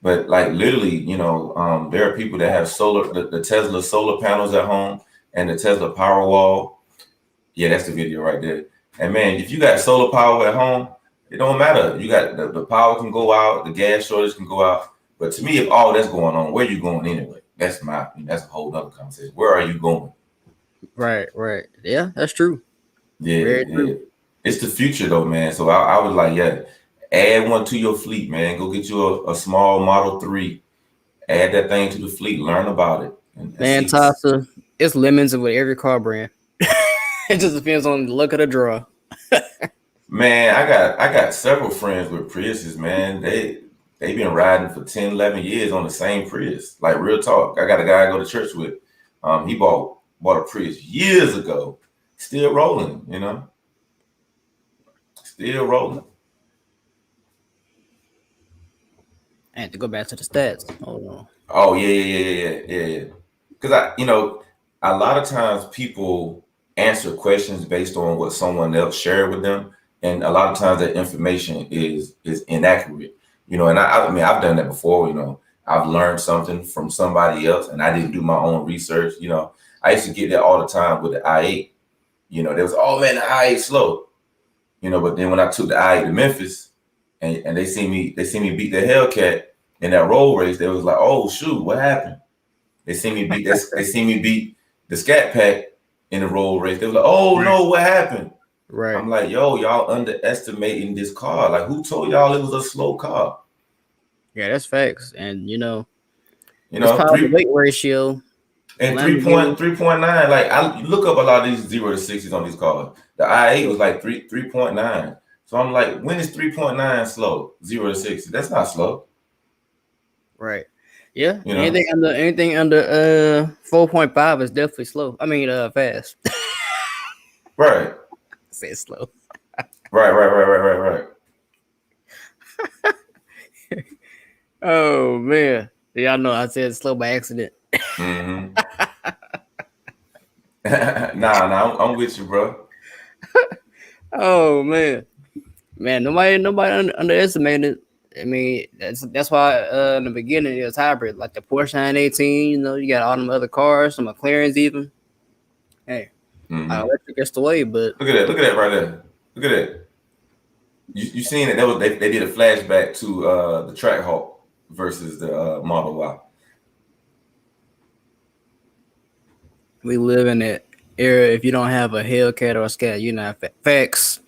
[SPEAKER 2] But like literally, there are people that have the Tesla solar panels at home and the Tesla Powerwall. Yeah, that's the video right there. And man, if you got solar power at home, it don't matter. You got the power can go out, the gas shortage can go out. But to me, if all that's going on, where you going anyway? That's a whole other conversation. Where are you going?
[SPEAKER 1] Right. Yeah, that's true.
[SPEAKER 2] Yeah,
[SPEAKER 1] Very
[SPEAKER 2] yeah.
[SPEAKER 1] true.
[SPEAKER 2] It's the future though, man. So I was like, yeah, add one to your fleet, man. Go get you a small Model 3. Add that thing to the fleet. Learn about it. And
[SPEAKER 1] Man,
[SPEAKER 2] see.
[SPEAKER 1] Tasa, it's lemons with every car brand. It just depends on the look of the draw.
[SPEAKER 2] Man, I got several friends with Priuses, man. They've been riding for 10, 11 years on the same Prius. Like real talk. I got a guy I go to church with. He bought a Prius years ago. Still rolling, Still rolling.
[SPEAKER 1] I had to go back to the stats. Hold on.
[SPEAKER 2] Oh yeah. Because a lot of times people answer questions based on what someone else shared with them, and a lot of times that information is inaccurate. And I mean I've done that before. I've learned something from somebody else, and I didn't do my own research. I used to get that all the time with the i8. There was, oh man, the i8 slow. But then when I took the i8 to Memphis, and they see me beat the Hellcat in that road race, they was like, oh shoot, what happened? They see me beat the Scat Pack in the road race. They was like, oh no, what happened?
[SPEAKER 1] Right.
[SPEAKER 2] I'm like, yo, y'all underestimating this car. Like, who told y'all it was a slow car?
[SPEAKER 1] Yeah, that's facts. And
[SPEAKER 2] this
[SPEAKER 1] power to weight ratio.
[SPEAKER 2] And 3.9. Like I look up a lot of these 0 to 60s on these cars. The i8 was like 3.9. So I'm like, when is 3.9 slow? 0 to 60. That's not slow.
[SPEAKER 1] Right. Yeah. Anything under 4.5 is definitely slow. I mean fast.
[SPEAKER 2] Right.
[SPEAKER 1] Say slow.
[SPEAKER 2] Right.
[SPEAKER 1] Oh man. Y'all know I said slow by accident.
[SPEAKER 2] Mm-hmm. nah, I'm with you, bro.
[SPEAKER 1] Oh man. Nobody underestimated. I mean, that's why in the beginning it was hybrid, like the Porsche 918. You got all them other cars, some McLarens even. Hey, electric is the way, but
[SPEAKER 2] look at that right there. Look at that. You seen it? They did a flashback to the Trackhawk versus the Model Y.
[SPEAKER 1] we live in that era. If you don't have a Hellcat or a Scat, you're not facts.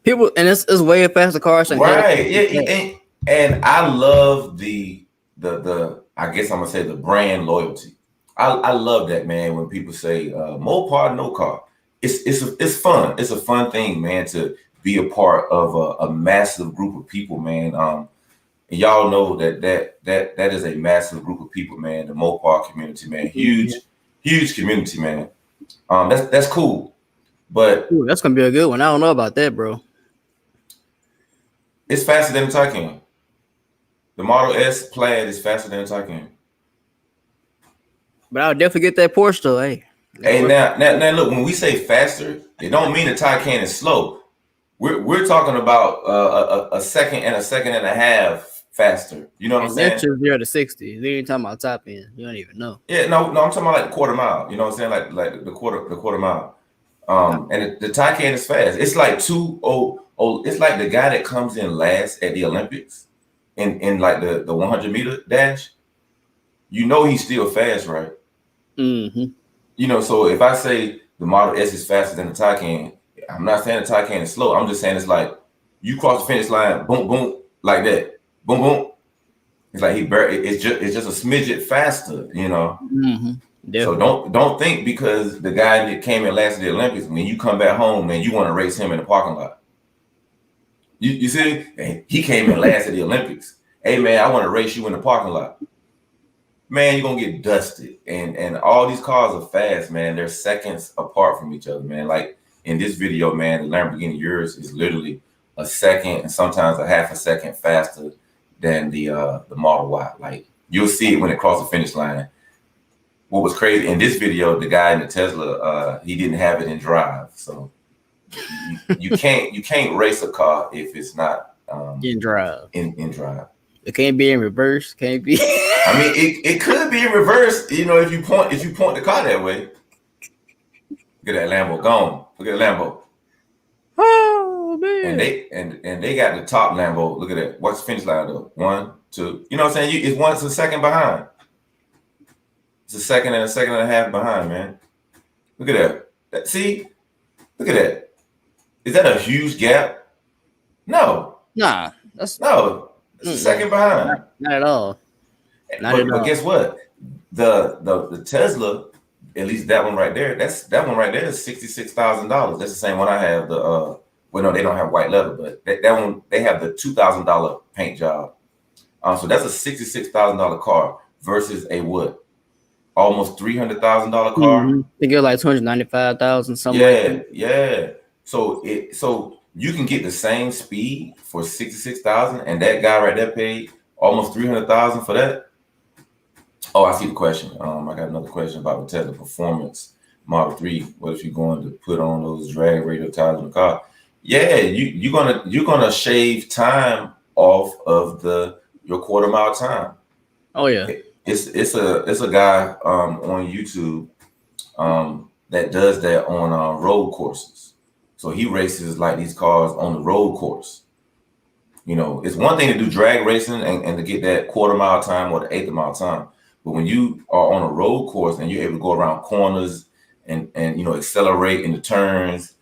[SPEAKER 1] People, and it's way faster cars than
[SPEAKER 2] right. Yeah, and I love the I guess I'm gonna say the brand loyalty. I love that, man. When people say Mopar, no car, it's fun. It's a fun thing, man, to be a part of a massive group of people, man. And y'all know that is a massive group of people, man. The Mopar community, man, huge community, man. That's cool, but
[SPEAKER 1] Ooh, that's gonna be a good one. I don't know about that, bro.
[SPEAKER 2] it's faster than the Taycan. The Model S Plaid is faster than the Taycan.
[SPEAKER 1] But I'll definitely get that Porsche though. Hey,
[SPEAKER 2] Hey, now, look. When we say faster, it don't mean the Taycan is slow. We're talking about a second and a half faster. You know what I'm
[SPEAKER 1] and that's
[SPEAKER 2] saying?
[SPEAKER 1] just 0 to 60. You ain't talking about top end. You don't even know.
[SPEAKER 2] Yeah, no, I'm talking about like the quarter mile. You know what I'm saying? Like the quarter mile. And the Taycan is fast. It's like it's like the guy that comes in last at the Olympics in like the 100-meter dash. You know he's still fast, right?
[SPEAKER 1] Mm-hmm.
[SPEAKER 2] You know, so if I say the Model S is faster than the Taycan, I'm not saying the Taycan is slow. I'm just saying it's like you cross the finish line, boom, boom, like that, boom, boom. It's like it's just a smidget faster, you know.
[SPEAKER 1] Mm-hmm.
[SPEAKER 2] So don't think because the guy that came in last at the Olympics, when you come back home, man, you want to race him in the parking lot. You see, hey, he came in last at the Olympics. Hey man, I want to race you in the parking lot. Man, you're gonna get dusted. And all these cars are fast, man. They're seconds apart from each other, man. Like in this video, man, the Lamborghini yours is literally a second and sometimes a half a second faster than the Model Y. Like you'll see it when it crosses the finish line. What was crazy in this video, the guy in the Tesla, he didn't have it in drive. So you can't race a car if it's not
[SPEAKER 1] in drive.
[SPEAKER 2] In drive.
[SPEAKER 1] It can't be in reverse. Can't be.
[SPEAKER 2] I mean, it could be in reverse, you know, if you point the car that way. Look at that Lambo gone. Look at that Lambo.
[SPEAKER 1] Oh man.
[SPEAKER 2] And they got the top Lambo. Look at that. What's the finish line though? 1, 2. You know what I'm saying? It's 1 second behind. It's a second and a half behind, man. Look at that. See? Look at that. Is that a huge gap? No.
[SPEAKER 1] Nah, that's
[SPEAKER 2] It's a second behind.
[SPEAKER 1] Not at all.
[SPEAKER 2] But guess what? The Tesla, at least that one right there, that one right there is $66,000. That's the same one I have. Well, no, they don't have white leather, but that one they have the $2,000 paint job. So that's a $66,000 car versus a what? Almost $300,000 car.
[SPEAKER 1] Mm-hmm. I think it was like 295,000 something.
[SPEAKER 2] Yeah. So you can get the same speed for $66,000, and that guy right there paid almost $300,000 for that. Oh, I see the question. I got another question about the Tesla Performance Model 3. What if you're going to put on those drag radial tires in the car? Yeah, you're gonna shave time off of your quarter mile time.
[SPEAKER 1] Oh yeah.
[SPEAKER 2] It's a guy on YouTube that does that on road courses. So he races like these cars on the road course. You know, it's one thing to do drag racing and to get that quarter mile time or the eighth mile time. But when you are on a road course and you're able to go around corners and you know accelerate in the turns,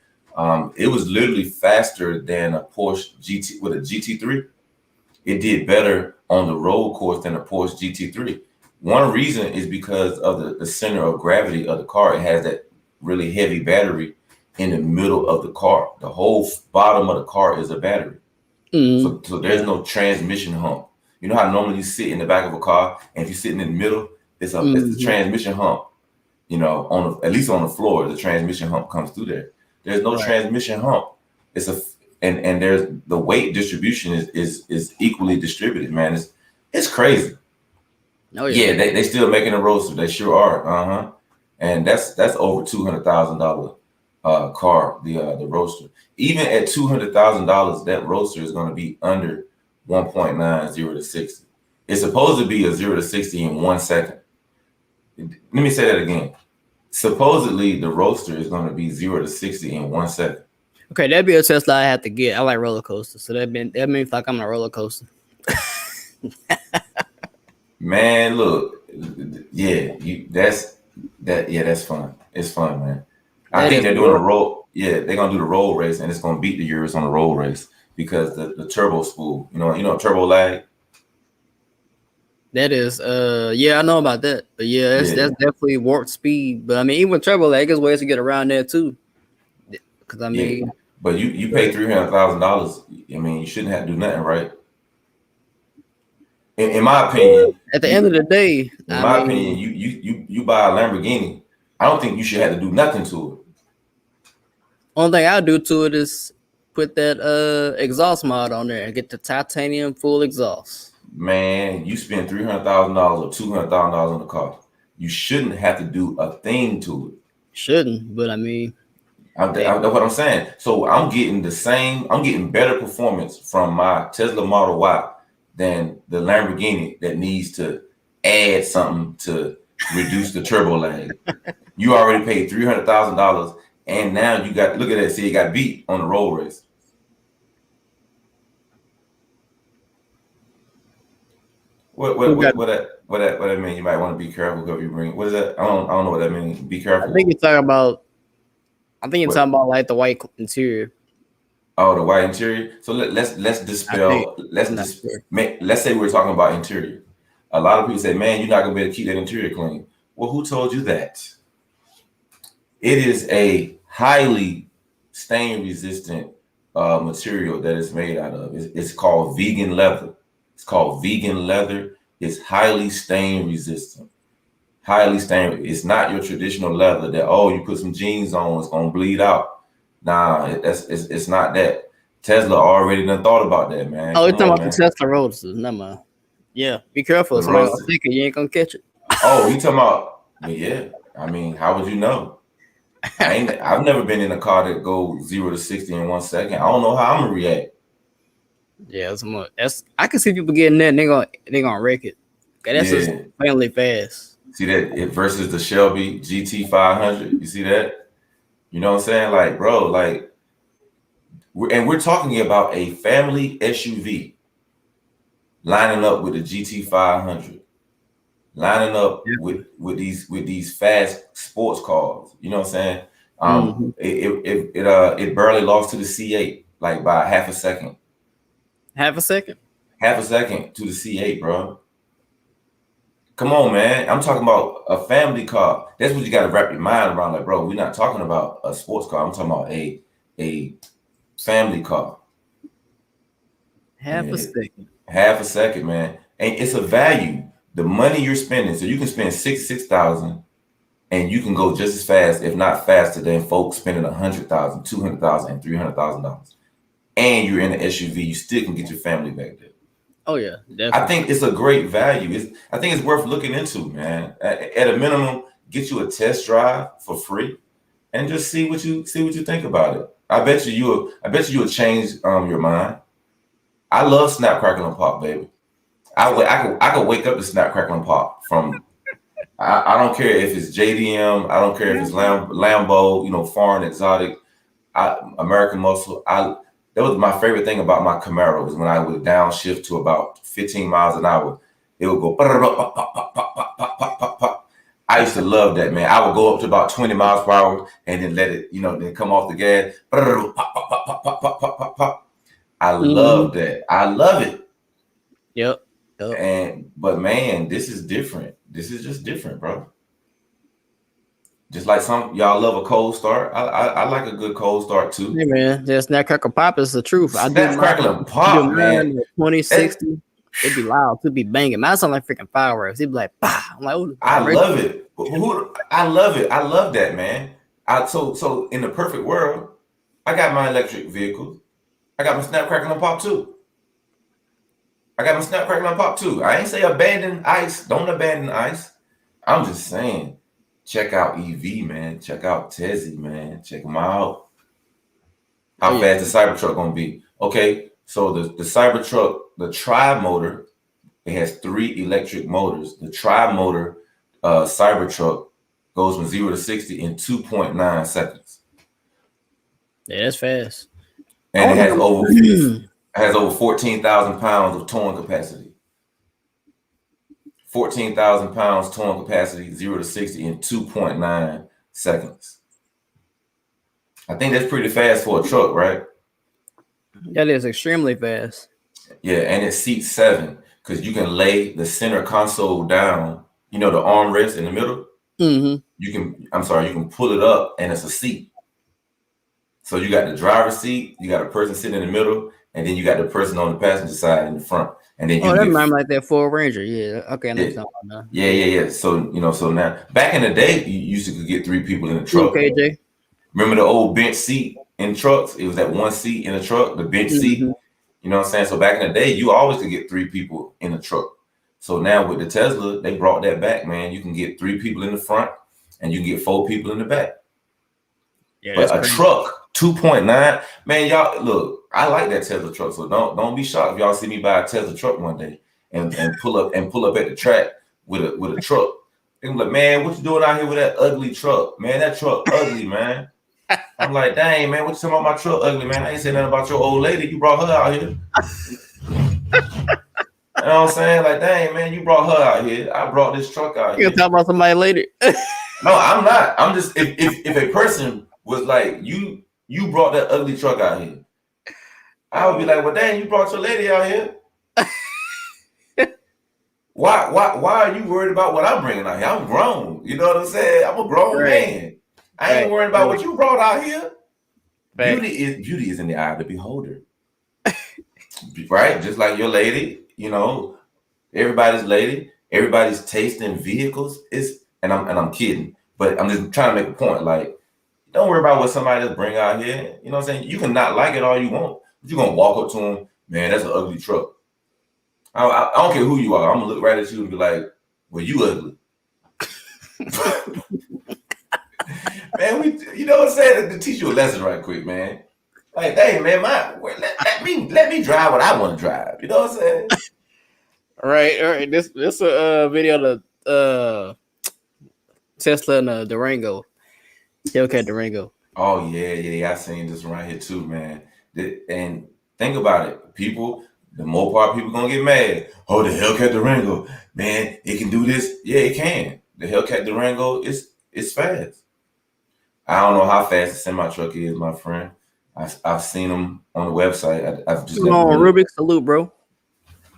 [SPEAKER 2] it was literally faster than a Porsche GT with a GT3. It did better on the road course than a Porsche GT3. One reason is because of the center of gravity of the car. It has that really heavy battery in the middle of the car. The whole bottom of the car is a battery. Mm-hmm. So there's no transmission hump. You know how normally you sit in the back of a car, and if you're sitting in the middle, it's the transmission hump. You know, at least on the floor, the transmission hump comes through there. There's no transmission hump. It's and there's the weight distribution is equally distributed, man. It's crazy. Oh yeah, they still making a roadster. They sure are. And that's over $200,000 car, the roadster. Even at $200,000, that roadster is going to be under 1.9 0 to 60. It's supposed to be a 0 to 60 in 1 second. Let me say that again. Supposedly, the roadster is going to be 0 to 60 in 1 second.
[SPEAKER 1] Okay, that'd be a Tesla I have to get. I like roller coasters, so that means like I'm on a roller coaster.
[SPEAKER 2] Man, look, yeah, that's fun. It's fun, man. I think they're doing a roll. Yeah, they're gonna do the roll race, and it's gonna beat the yours on the roll race because the turbo spool. You know, turbo lag.
[SPEAKER 1] That is, yeah, I know about that, but that's definitely warp speed. But I mean, even turbo lag, there's ways to get around that too. Because I mean,
[SPEAKER 2] But you pay $300,000. I mean, you shouldn't have to do nothing, right? In my opinion,
[SPEAKER 1] At the end of the day,
[SPEAKER 2] in
[SPEAKER 1] I
[SPEAKER 2] my opinion,
[SPEAKER 1] mean,
[SPEAKER 2] you buy a Lamborghini. I don't think you should have to do nothing to it.
[SPEAKER 1] only thing I'll do to it is put that exhaust mod on there and get the titanium full exhaust.
[SPEAKER 2] Man, you spend $300,000 or $200,000 on the car. You shouldn't have to do a thing to it.
[SPEAKER 1] Shouldn't, but I mean,
[SPEAKER 2] That's what I'm saying. So I'm getting I'm getting better performance from my Tesla Model Y than the Lamborghini that needs to add something to reduce the turbo lag. You already paid $300,000, and now you got, look at that. See, it got beat on the road race. What that mean? You might want to be careful whoever you bring. What is that? I don't know what that means. Be careful.
[SPEAKER 1] I think you're talking about. I think you're talking about like the white interior.
[SPEAKER 2] Oh, the white interior. So let's dispel. Let's say we're talking about interior. A lot of people say, "Man, you're not gonna be able to keep that interior clean." Well, who told you that? It is a highly stain resistant material that it's made out of. It's called vegan leather. It's called vegan leather. It's highly stain resistant. Highly stain. It's not your traditional leather that, oh, you put some jeans on, it's gonna bleed out. Nah, it's not that. Tesla already done thought about that, man.
[SPEAKER 1] Oh, you're talking about the Tesla Roadsters. Never mind. Yeah, be careful. Somebody gonna take it. You ain't gonna catch it.
[SPEAKER 2] Oh, you talking about? Yeah. I mean, how would you know? I've never been in a car that goes 0 to 60 in 1 second. I don't know how I'm gonna react.
[SPEAKER 1] Yeah, I can see people getting that. And they gonna wreck it. That's just family fast.
[SPEAKER 2] See that versus the Shelby GT 500. You see that? You know what I'm saying? Like, bro, like, we're talking about a family SUV lining up with the GT 500, lining up with these fast sports cars. You know what I'm saying? It barely lost to the C8 like by half a second.
[SPEAKER 1] Half a second?
[SPEAKER 2] Half a second to the C8, bro. Come on, man. I'm talking about a family car. That's what you got to wrap your mind around. Like, bro, we're not talking about a sports car. I'm talking about a family car.
[SPEAKER 1] Half a second.
[SPEAKER 2] Half a second, man. And it's a value. The money you're spending, so you can spend $6,000 and you can go just as fast, if not faster, than folks spending $100,000, $200,000, and $300,000. And you're in an SUV, you still can get your family back there.
[SPEAKER 1] Oh yeah, definitely.
[SPEAKER 2] I think it's a great value. I think it's worth looking into, man. At a minimum, get you a test drive for free, and just see what you think about it. I bet you'll change your mind. I love Snap, Crackle, and Pop, baby. I could wake up to Snap, Crackle, and Pop from. I don't care if it's JDM. I don't care if it's Lambo. Foreign, exotic, American muscle. That was my favorite thing about my Camaro, was when I would downshift to about 15 miles an hour, it would go pop, pop, pop, pop, pop, pop. I used to love that, man. I would go up to about 20 miles per hour and then let it, then come off the gas. Pop, pop, pop, pop, pop, pop, pop, pop, pop. I love that. I love it.
[SPEAKER 1] Yep.
[SPEAKER 2] But man, this is different. This is just different, bro. Just like some y'all love a cold start. I like a good cold start too.
[SPEAKER 1] Hey man, just Snap, Crackle, Pop is the truth.
[SPEAKER 2] Snap, Crackle, and Pop, man.
[SPEAKER 1] 2060. It'd be loud. It'd be banging. Mine sound like freaking fireworks. It'd be like, bah. I'm like,
[SPEAKER 2] I love it. I love it. I love that, man. So in the perfect world, I got my electric vehicles. I got my Snap, Crackle, and Pop too. I ain't say abandon ICE. Don't abandon ICE. I'm just saying, check out EV, man. Check out Tesla, man. Check them out. How fast the Cybertruck gonna be? Okay, so the Cybertruck, the tri-motor, it has 3 electric motors. The tri-motor Cybertruck goes from 0 to 60 in 2.9 seconds.
[SPEAKER 1] Yeah, that's fast.
[SPEAKER 2] And it has over 14,000 pounds of towing capacity. 14,000 pounds towing capacity, 0 to 60 in 2.9 seconds. I think that's pretty fast for a truck, right?
[SPEAKER 1] That is extremely fast.
[SPEAKER 2] Yeah, and it seats 7 because you can lay the center console down. The armrest in the middle.
[SPEAKER 1] Mm-hmm.
[SPEAKER 2] You can pull it up and it's a seat. So you got the driver's seat, you got a person sitting in the middle, and then you got the person on the passenger side in the front. And then you
[SPEAKER 1] Oh, that
[SPEAKER 2] can get
[SPEAKER 1] reminds me like that Ford Ranger. Yeah. Okay, I know what
[SPEAKER 2] yeah,
[SPEAKER 1] you're talking about now.
[SPEAKER 2] yeah. So so now back in the day, you used to get 3 people in the truck.
[SPEAKER 1] Okay, Jay.
[SPEAKER 2] Remember the old bench seat in trucks? It was that one seat in the truck, the bench seat.
[SPEAKER 1] Mm-hmm.
[SPEAKER 2] You know what I'm saying? So back in the day, you always could get 3 people in a truck. So now with the Tesla, they brought that back, man. You can get 3 people in the front and you can get 4 people in the back.
[SPEAKER 1] Yeah, that's
[SPEAKER 2] But a
[SPEAKER 1] crazy.
[SPEAKER 2] truck, 2.9, man, y'all look, I like that Tesla truck. So don't be shocked if y'all see me buy a Tesla truck one day and pull up at the track with a truck. They're like, man, what you doing out here with that ugly truck? Man, that truck ugly, man. I'm like, dang, man, what you talking about my truck ugly, man? I ain't saying nothing about your old lady. You brought her out here. You know what I'm saying? Like, dang, man, you brought her out here. I brought this truck out
[SPEAKER 1] You
[SPEAKER 2] here.
[SPEAKER 1] gonna talk about somebody later?
[SPEAKER 2] No, I'm not. I'm just if a person was like, you brought that ugly truck out here, I would be like, well, dang, you brought your lady out here. Why are you worried about what I'm bringing out here? I'm grown. You know what I'm saying? I'm a grown man. I ain't worried about what you brought out here. Beauty is in the eye of the beholder. Right? Just like your lady, you know, everybody's lady, everybody's taste in vehicles is, and I'm kidding, but I'm just trying to make a point. Like, don't worry about what somebody else bring out here. You know what I'm saying? You can not like it all you want, but you're gonna walk up to them, man, that's an ugly truck. I don't care who you are. I'm gonna look right at you and be like, well, you ugly. Man, you know what I'm saying? To teach you a lesson right quick, man. Like, hey, man, let me drive what I want to drive. You know what I'm saying?
[SPEAKER 1] All right. This a video of the Tesla and the Durango. Hellcat Durango.
[SPEAKER 2] Oh yeah. I seen this right here too, man. And think about it, people. The more part people gonna get mad. Oh, the Hellcat Durango, man, it can do this. Yeah, it can. The Hellcat Durango is fast. I don't know how fast the semi truck is, my friend. I've seen them on the website. I've just
[SPEAKER 1] Come
[SPEAKER 2] never
[SPEAKER 1] on,
[SPEAKER 2] really.
[SPEAKER 1] Rubik, salute, bro.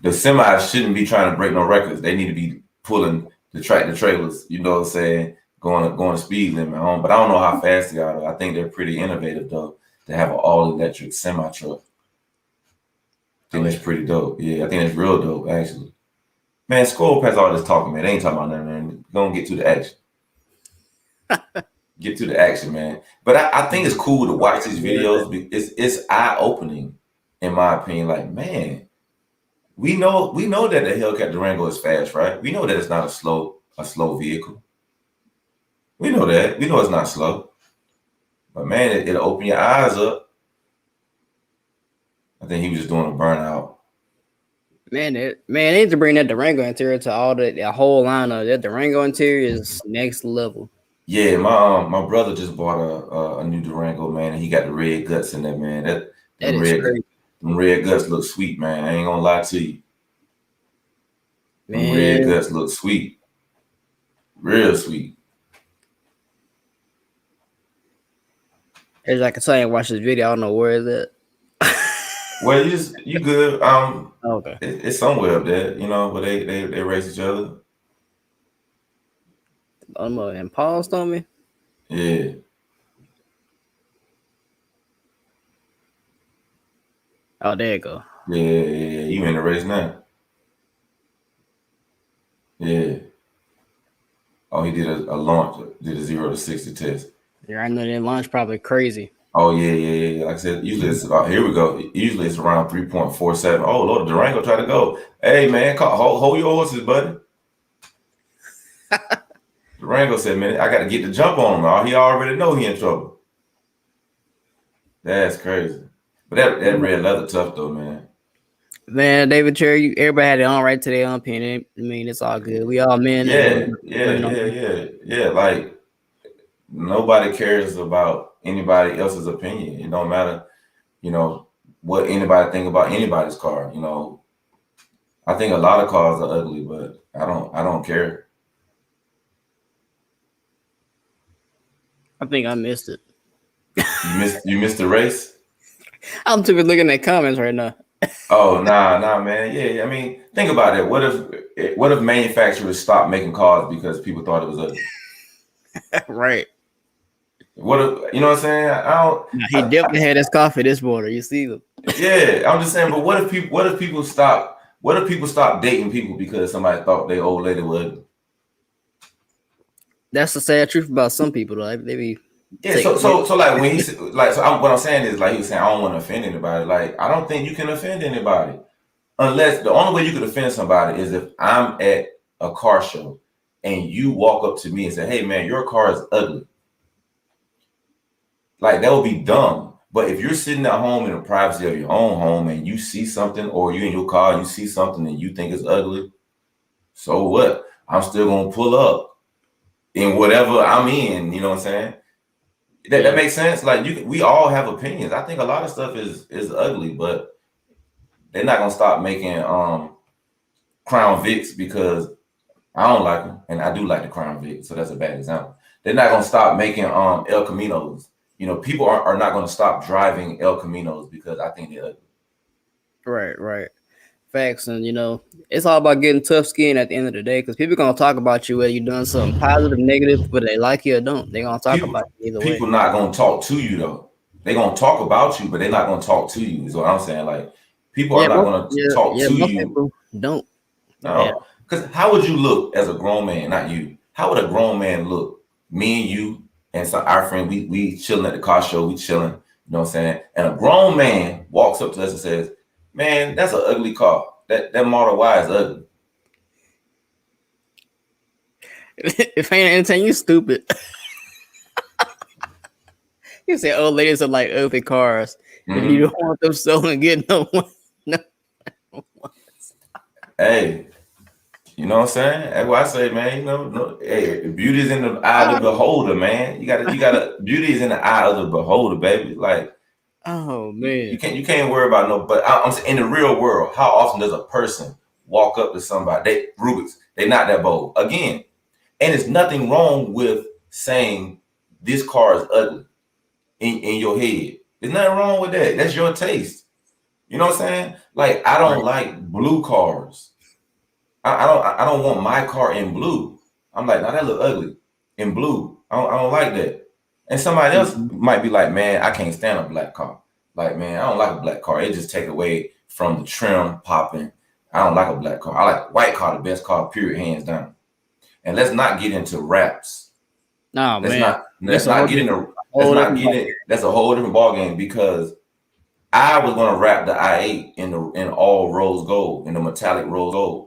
[SPEAKER 2] The semis shouldn't be trying to break no records. They need to be pulling the tractor trailers. You know what I'm saying? Going to speed limit on. But I don't know how fast they are. I think they're pretty innovative though to have an all electric semi truck. I think that's pretty dope. Yeah, I think that's real dope actually. Man, scroll past all this talking, man. They ain't talking about nothing, man. Don't get to the action. Get to the action, man. But I think it's cool to watch these videos. It's eye opening, in my opinion. Like, man, we know that the Hellcat Durango is fast, right? We know that it's not a slow vehicle. We know that. We know it's not slow. But man, it'll open your eyes up. I think he was just doing a burnout.
[SPEAKER 1] Man, they need to bring that Durango interior to all the whole line of that Durango interior is next level.
[SPEAKER 2] Yeah, my brother just bought a new Durango, man, and he got the red guts in there, man.
[SPEAKER 1] That is crazy.
[SPEAKER 2] Them red guts look sweet, man. I ain't gonna lie to you. Them red
[SPEAKER 1] Man,
[SPEAKER 2] guts look sweet. Real sweet.
[SPEAKER 1] as I can tell you, watch this video. I don't know where is it.
[SPEAKER 2] Well, you good.
[SPEAKER 1] Okay.
[SPEAKER 2] It's somewhere up there, you know, where they race each other.
[SPEAKER 1] And paused on me.
[SPEAKER 2] Yeah.
[SPEAKER 1] Oh, there you go.
[SPEAKER 2] Yeah. You in the race now. Yeah. Oh, he did a launch, did a 0 to 60 test.
[SPEAKER 1] Yeah, I know that launch probably crazy.
[SPEAKER 2] Oh yeah. Like I said, usually it's here we go. Usually it's around 3.47. Oh Lord, Durango try to go. Hey man, hold your horses, buddy. Durango said, man, I got to get the jump on him. Oh, he already know he in trouble. That's crazy. But that red leather tough though, man.
[SPEAKER 1] Man, David Cherry, everybody had their own right to their own opinion. I mean, it's all good. We all men.
[SPEAKER 2] Yeah. Like nobody cares about anybody else's opinion. It don't matter, you know, what anybody think about anybody's car. You know, I think a lot of cars are ugly, but I don't care.
[SPEAKER 1] I think I missed it.
[SPEAKER 2] You missed the race?
[SPEAKER 1] I'm too busy looking at comments right now.
[SPEAKER 2] Oh nah, man. Yeah, I mean, think about it. What if manufacturers stopped making cars because people thought it was ugly?
[SPEAKER 1] Right.
[SPEAKER 2] You know what I'm saying? I don't.
[SPEAKER 1] He definitely had his coffee this morning. You see them.
[SPEAKER 2] Yeah, I'm just saying. But what if people stop dating people because somebody thought they old lady was ugly?
[SPEAKER 1] That's the sad truth about some people, though. They be
[SPEAKER 2] Yeah,
[SPEAKER 1] take.
[SPEAKER 2] so like when he's like, what I'm saying is like he was saying I don't want to offend anybody. Like I don't think you can offend anybody unless the only way you could offend somebody is if I'm at a car show and you walk up to me and say, "Hey man, your car is ugly." Like that would be dumb. But if you're sitting at home in the privacy of your own home and you see something, or you in your car, you see something and you think it's ugly, so what? I'm still gonna pull up in whatever I'm in. You know what I'm saying? That makes sense. Like we all have opinions. I think a lot of stuff is ugly, but they're not gonna stop making Crown Vics because I don't like them, and I do like the Crown Vic, so that's a bad example. They're not gonna stop making El Caminos. You know, people are not gonna stop driving El Caminos because I think they're ugly.
[SPEAKER 1] Right. Facts, and it's all about getting tough skin at the end of the day, because people gonna talk about you whether you done something positive, negative, whether they like you or don't. They gonna talk
[SPEAKER 2] People
[SPEAKER 1] about you either way.
[SPEAKER 2] people not gonna talk to you though. They're gonna talk about you, but they're not gonna talk to you. Is what I'm saying. Like people are
[SPEAKER 1] Yeah,
[SPEAKER 2] not gonna talk to
[SPEAKER 1] most
[SPEAKER 2] you.
[SPEAKER 1] people don't. Yeah,
[SPEAKER 2] No, because how would you look as a grown man? Not you. How would a grown man look? Me and you and some our friend, we chilling at the car show. We chilling. You know what I'm saying? And a grown man walks up to us and says, "Man, that's an ugly car. That Model Y is ugly."
[SPEAKER 1] if ain't anything, you stupid. You say old ladies are like ugly cars. If you
[SPEAKER 2] Mm-hmm.
[SPEAKER 1] don't want them stolen, get no one. No.
[SPEAKER 2] Hey, you know what I'm saying? That's what I say, man. You know, no, hey, beauty is in the eye of the beholder, man. You gotta. Beauty is in the eye of the beholder, baby. Like
[SPEAKER 1] Oh
[SPEAKER 2] you
[SPEAKER 1] man.
[SPEAKER 2] can't worry about no. But I'm saying in the real world, how often does a person walk up to somebody? They not that bold. Again, and it's nothing wrong with saying this car is ugly in your head. There's nothing wrong with that. That's your taste. You know what I'm saying? Like I don't
[SPEAKER 1] Right.
[SPEAKER 2] like blue cars. I don't want my car in blue. I'm like, now that look ugly in blue. I don't like that. And somebody else
[SPEAKER 1] Mhm.
[SPEAKER 2] might be like, man, I can't stand a black car. Like, man, I don't like a black car. It just take away from the trim popping. I don't like a black car. I like white car, the best car, period, hands down. And let's not get into raps.
[SPEAKER 1] Oh
[SPEAKER 2] Let's
[SPEAKER 1] man.
[SPEAKER 2] not let's
[SPEAKER 1] That's a
[SPEAKER 2] not get into let's
[SPEAKER 1] whole
[SPEAKER 2] not
[SPEAKER 1] different
[SPEAKER 2] get
[SPEAKER 1] ball.
[SPEAKER 2] in. That's a whole different ball game because I was gonna wrap the i8 in all rose gold, in the metallic rose gold.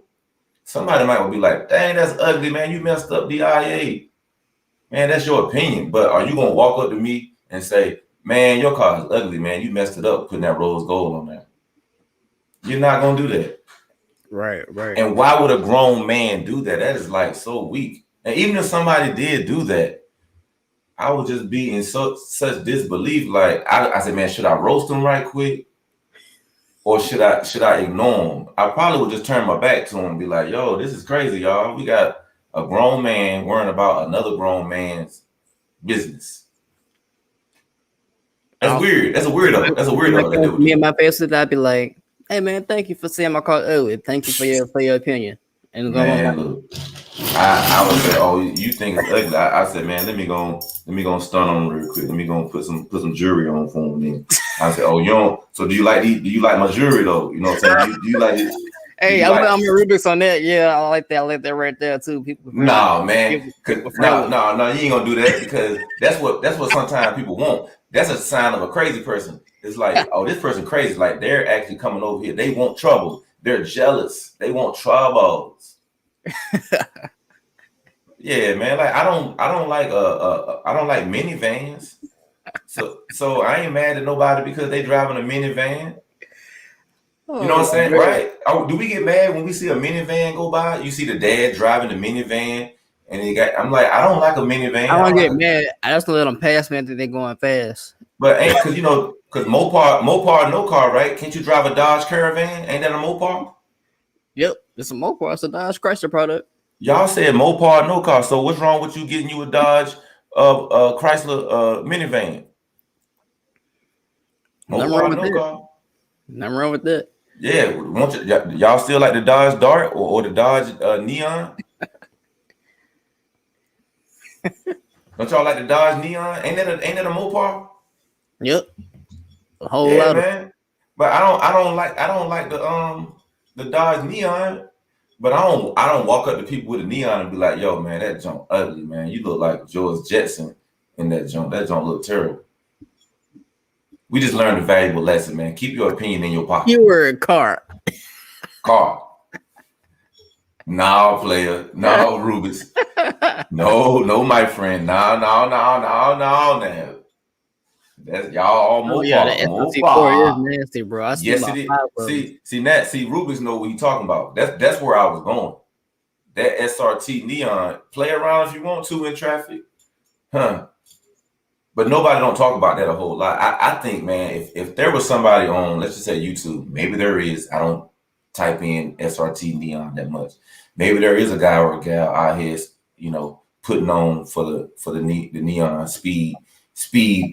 [SPEAKER 2] Somebody might be like, dang, that's ugly, man. You messed up the IA. Man, that's your opinion. But are you gonna walk up to me and say, man, your car is ugly, man. You messed it up putting that rose gold on there. You're not gonna do that.
[SPEAKER 1] Right.
[SPEAKER 2] And why would a grown man do that? That is like so weak. And even if somebody did do that, I would just be in such disbelief. Like I said, man, should I roast them right quick? Or should I ignore him? I probably would just turn my back to him and be like, "Yo, this is crazy, y'all. We got a grown man worrying about another grown man's business. That's
[SPEAKER 1] I'll,
[SPEAKER 2] weird. That's a weirdo. That's a weirdo that they would
[SPEAKER 1] me and
[SPEAKER 2] do."
[SPEAKER 1] my family, I'd be like, "Hey man, thank you for saying my car ugly. Thank you for your opinion." And go on.
[SPEAKER 2] Man, look, I would say, "Oh, you think it's ugly?" I said, "Man, let me go stun on him real quick. Let me go put some jewelry on for him." Then I said, "Oh, you don't? So do you like these? Do you like my jewelry though? You know what I'm saying? Do you like it? Do
[SPEAKER 1] Hey,
[SPEAKER 2] you
[SPEAKER 1] I'm
[SPEAKER 2] like?"
[SPEAKER 1] a Rubik's on that. Yeah, I like that. I like that right there too. People prefer
[SPEAKER 2] No, man.
[SPEAKER 1] people
[SPEAKER 2] No,
[SPEAKER 1] friendly.
[SPEAKER 2] no, no, you ain't gonna do that because that's what sometimes people want. That's a sign of a crazy person. It's like, oh, this person crazy. Like they're actually coming over here. They want trouble. They're jealous. They want troubles. Yeah, man. Like I don't like minivans. So I ain't mad at nobody because they driving a minivan. You know
[SPEAKER 1] Oh
[SPEAKER 2] what I'm saying,
[SPEAKER 1] man,
[SPEAKER 2] right? Do we get mad when we see a minivan go by? You see the dad driving the minivan, and he got. I'm like, I don't like a minivan.
[SPEAKER 1] I
[SPEAKER 2] I
[SPEAKER 1] don't
[SPEAKER 2] don't like
[SPEAKER 1] get
[SPEAKER 2] a.
[SPEAKER 1] mad. I just let them pass me. I think they're going fast.
[SPEAKER 2] But ain't because Mopar no car, right? Can't you drive a Dodge Caravan? Ain't that a Mopar?
[SPEAKER 1] Yep, it's a Mopar. It's a Dodge Chrysler product.
[SPEAKER 2] Y'all said Mopar no car. So what's wrong with you getting you a Dodge Chrysler minivan?
[SPEAKER 1] Nothing wrong
[SPEAKER 2] Mopar
[SPEAKER 1] with
[SPEAKER 2] no
[SPEAKER 1] that.
[SPEAKER 2] car.
[SPEAKER 1] Nothing wrong with that.
[SPEAKER 2] Yeah, y'all still like the Dodge Dart or the Dodge Neon? Don't y'all like the Dodge Neon? Ain't that a Mopar?
[SPEAKER 1] Yep, a whole
[SPEAKER 2] Yeah,
[SPEAKER 1] lot of.
[SPEAKER 2] man. But I don't like the Dodge Neon. But I don't walk up to people with a neon and be like, yo, man, that junk ugly, man. You look like George Jetson in that junk. That junk look terrible. We just learned a valuable lesson, man. Keep your opinion in your pocket.
[SPEAKER 1] You were a car.
[SPEAKER 2] Car. No, player. No, Rubens. No, my friend. No. That's y'all all
[SPEAKER 1] Oh yeah, the
[SPEAKER 2] Mopar.
[SPEAKER 1] SLT4 is
[SPEAKER 2] Mopar.
[SPEAKER 1] nasty, bro. I see
[SPEAKER 2] Yes,
[SPEAKER 1] about
[SPEAKER 2] it is.
[SPEAKER 1] 5 of them.
[SPEAKER 2] See, Rubens know what he's talking about. That's where I was going. That SRT neon, play around if you want to in traffic. Huh. But nobody don't talk about that a whole lot. I think, man, if there was somebody on, let's just say YouTube, maybe there is. I don't type in SRT neon that much. Maybe there is a guy or a gal out here, putting on for the neon the speed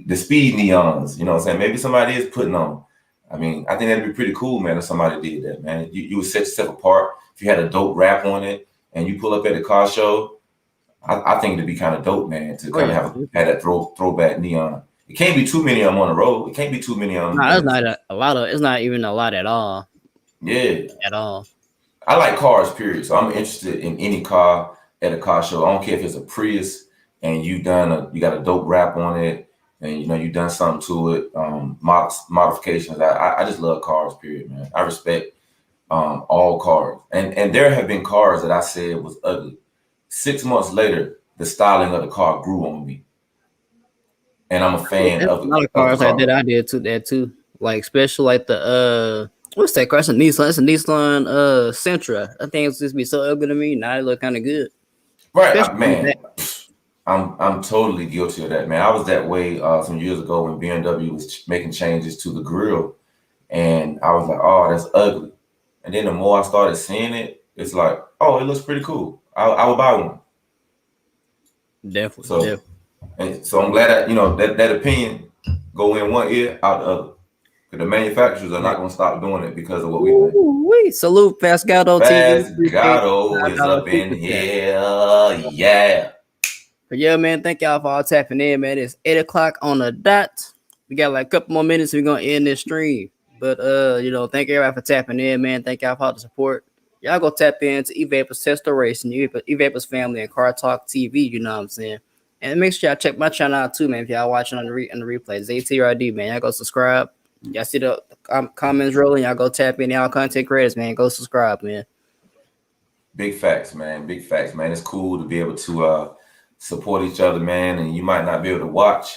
[SPEAKER 2] neons. You know what I'm saying? Maybe somebody is putting on. I mean, I think that'd be pretty cool, man, if somebody did that, man. You would set yourself apart if you had a dope rap on it and you pull up at the car show. I think it'd be kind of dope, man, to
[SPEAKER 1] Oh
[SPEAKER 2] kind of
[SPEAKER 1] yeah,
[SPEAKER 2] have that throwback neon. It can't be too many of them on the road. It can't be too many of them
[SPEAKER 1] no,
[SPEAKER 2] in
[SPEAKER 1] that's
[SPEAKER 2] the
[SPEAKER 1] not a lot of. It's not even a lot at all.
[SPEAKER 2] yeah.
[SPEAKER 1] At all.
[SPEAKER 2] I like cars, period. So I'm interested in any car at a car show. I don't care if it's a Prius and you got a dope wrap on it, and you done something to it, modifications. I just love cars, period, man. I respect all cars, and there have been cars that I said was ugly. 6 months later, the styling of the car grew on me, and I'm a fan
[SPEAKER 1] There's
[SPEAKER 2] of
[SPEAKER 1] a lot of
[SPEAKER 2] the
[SPEAKER 1] cars like that.
[SPEAKER 2] car.
[SPEAKER 1] I did too. That too. Like especially like the what's that car? It's a Nissan. It's a Nissan Sentra. I think it's just be so ugly to me. Now it look kind of good.
[SPEAKER 2] Right,
[SPEAKER 1] Especially on the
[SPEAKER 2] man.
[SPEAKER 1] back.
[SPEAKER 2] I'm totally guilty of that, man. I was that way some years ago when BMW was making changes to the grill, and I was like, "Oh, that's ugly." And then the more I started seeing it, it's like, "Oh, it looks pretty cool. I would buy one."
[SPEAKER 1] Definitely,
[SPEAKER 2] So,
[SPEAKER 1] definitely.
[SPEAKER 2] and so I'm glad that that opinion go in one ear, out the other. Because the manufacturers are
[SPEAKER 1] Yeah.
[SPEAKER 2] not going to stop doing it because of what we think.
[SPEAKER 1] Ooh-wee. Salute Pascado TV.
[SPEAKER 2] Fast
[SPEAKER 1] Appreciate
[SPEAKER 2] Gato
[SPEAKER 1] the
[SPEAKER 2] is
[SPEAKER 1] $5
[SPEAKER 2] up in
[SPEAKER 1] super chat.
[SPEAKER 2] here, yeah.
[SPEAKER 1] But yeah, man, thank y'all for all tapping in, man. It's 8 o'clock on the dot. We got like a couple more minutes. We're gonna end this stream. But thank everybody for tapping in, man. Thank y'all for all the support. Y'all go tap into Evapors Restoration, Evapors Family, and Car Talk TV. You know what I'm saying? And make sure y'all check my channel out too, man. If y'all watching on the replay, Zay TRD, man. Y'all go subscribe. Y'all see the comments rolling. Y'all go tap in. Y'all content creators, man. Go subscribe, man.
[SPEAKER 2] Big facts, man. Big facts, man. It's cool to be able to support each other, man. And you might not be able to watch,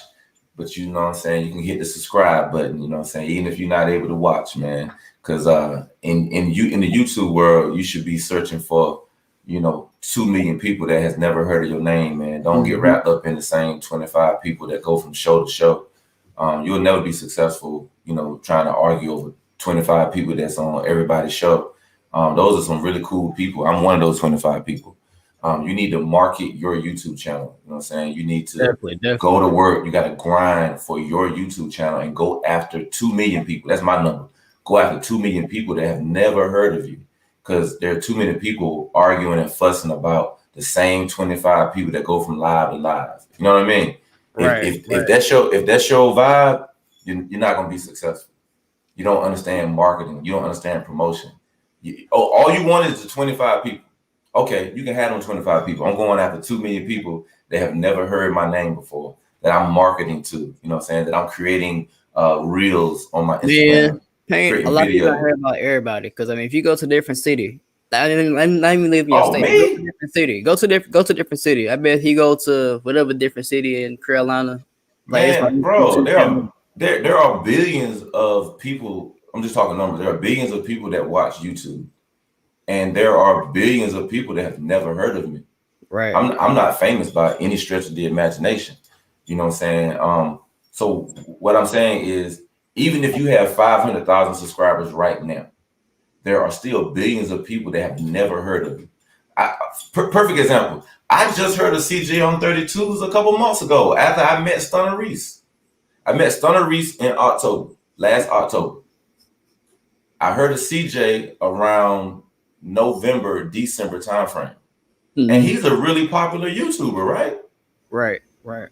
[SPEAKER 2] but you know what I'm saying, you can hit the subscribe button, you know what I'm saying, even if you're not able to watch, man. Because in the YouTube world, you should be searching for, 2 million people that has never heard of your name, man. Don't get wrapped up in the same 25 people that go from show to show. You'll never be successful, trying to argue over 25 people that's on everybody's show. Those are some really cool people. I'm one of those 25 people. You need to market your YouTube channel. You know what I'm saying? You need to
[SPEAKER 1] Definitely.
[SPEAKER 2] go to work. You got to grind for your YouTube channel and go after 2 million people. That's my number. Go after 2 million people that have never heard of you, because there are too many people arguing and fussing about the same 25 people that go from live to live. You know what I mean?
[SPEAKER 1] Right.
[SPEAKER 2] If that's your vibe, you're not gonna be successful. You don't understand marketing. You don't understand promotion. All you want is the 25 people. Okay, you can have them 25 people. I'm going after 2 million people that have never heard my name before, that I'm marketing to, you know what I'm saying, that I'm creating reels on my Instagram,
[SPEAKER 1] A
[SPEAKER 2] creating
[SPEAKER 1] lot of people don't
[SPEAKER 2] videos.
[SPEAKER 1] hear about everybody because I mean, if you go to a different city, not even leave your
[SPEAKER 2] Oh,
[SPEAKER 1] state. Go to a
[SPEAKER 2] me?
[SPEAKER 1] different city. Go to different city. I bet he go to whatever different city in Carolina. Like it's my
[SPEAKER 2] Man, bro,
[SPEAKER 1] YouTube
[SPEAKER 2] there
[SPEAKER 1] channel.
[SPEAKER 2] are there are billions of people. I'm just talking numbers. There are billions of people that watch YouTube, and there are billions of people that have never heard of me.
[SPEAKER 1] Right.
[SPEAKER 2] I'm not famous by any stretch of the imagination. You know what I'm saying? So what I'm saying is, even if you have 500,000 subscribers right now, there are still billions of people that have never heard of you. Perfect example. I just heard of CJ on 32s a couple months ago after I met Stunner Reese. I met Stunner Reese in October, last October. I heard of CJ around November, December timeframe. And
[SPEAKER 1] Mm-hmm.
[SPEAKER 2] he's a really popular YouTuber, right?
[SPEAKER 1] Right. Right.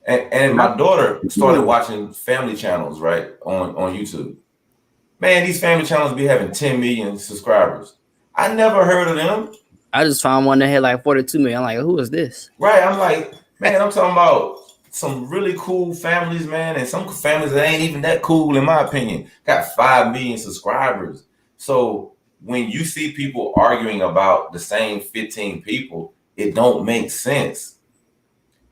[SPEAKER 2] And my daughter started watching family channels, right, on YouTube. Man, these family channels be having 10 million subscribers. I never heard of them.
[SPEAKER 1] I just found one that had like 42 million. I'm like, who is this?
[SPEAKER 2] Right. I'm like, man, I'm talking about some really cool families, man, and some families that ain't even that cool, in my opinion. Got 5 million subscribers. So when you see people arguing about the same 15 people, it don't make sense.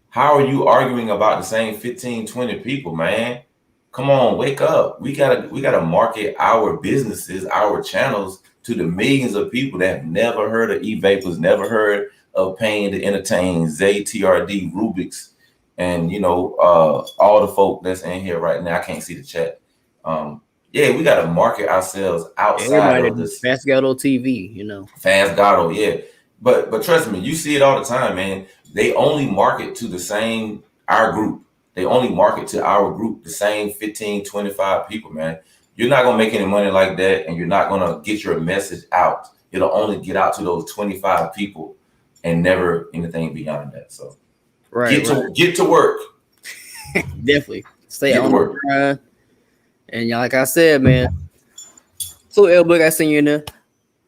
[SPEAKER 2] How are you arguing about the same 15, 20 people, man? Come on, wake up. We gotta market our businesses, our channels to the millions of people that have never heard of Evapors, never heard of Paying to Entertain, Zay TRD, Rubik's, and all the folk that's in here right now. I can't see the chat. Yeah, we gotta market ourselves outside
[SPEAKER 1] Everybody
[SPEAKER 2] of this
[SPEAKER 1] Fast Ghetto TV, you know.
[SPEAKER 2] Fast Gato, yeah. But trust me, you see it all the time, man. They only market to the same our group. They only market to our group, the same 15, 25 people, man. You're not gonna make any money like that, and you're not gonna get your message out. It'll only get out to those 25 people and never anything beyond that. So
[SPEAKER 1] Right.
[SPEAKER 2] get to work.
[SPEAKER 1] Definitely. Stay
[SPEAKER 2] Get to
[SPEAKER 1] on
[SPEAKER 2] work.
[SPEAKER 1] the grind. And y'all, like I said, man. So Elbook, I seen you in there.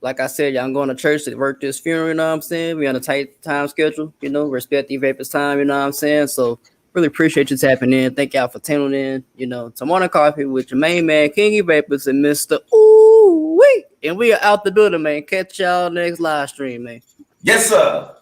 [SPEAKER 1] Like I said, y'all, I'm going to church to work this funeral, you know what I'm saying? We on a tight time schedule, you know, respect the Vapors time, you know what I'm saying? So really appreciate you tapping in. Thank y'all for tuning in, you know, to Morning Coffee with your main man, King Evapors and Mr. Ouuwee. And we are out the building, man. Catch y'all next live stream, man.
[SPEAKER 2] Yes, sir.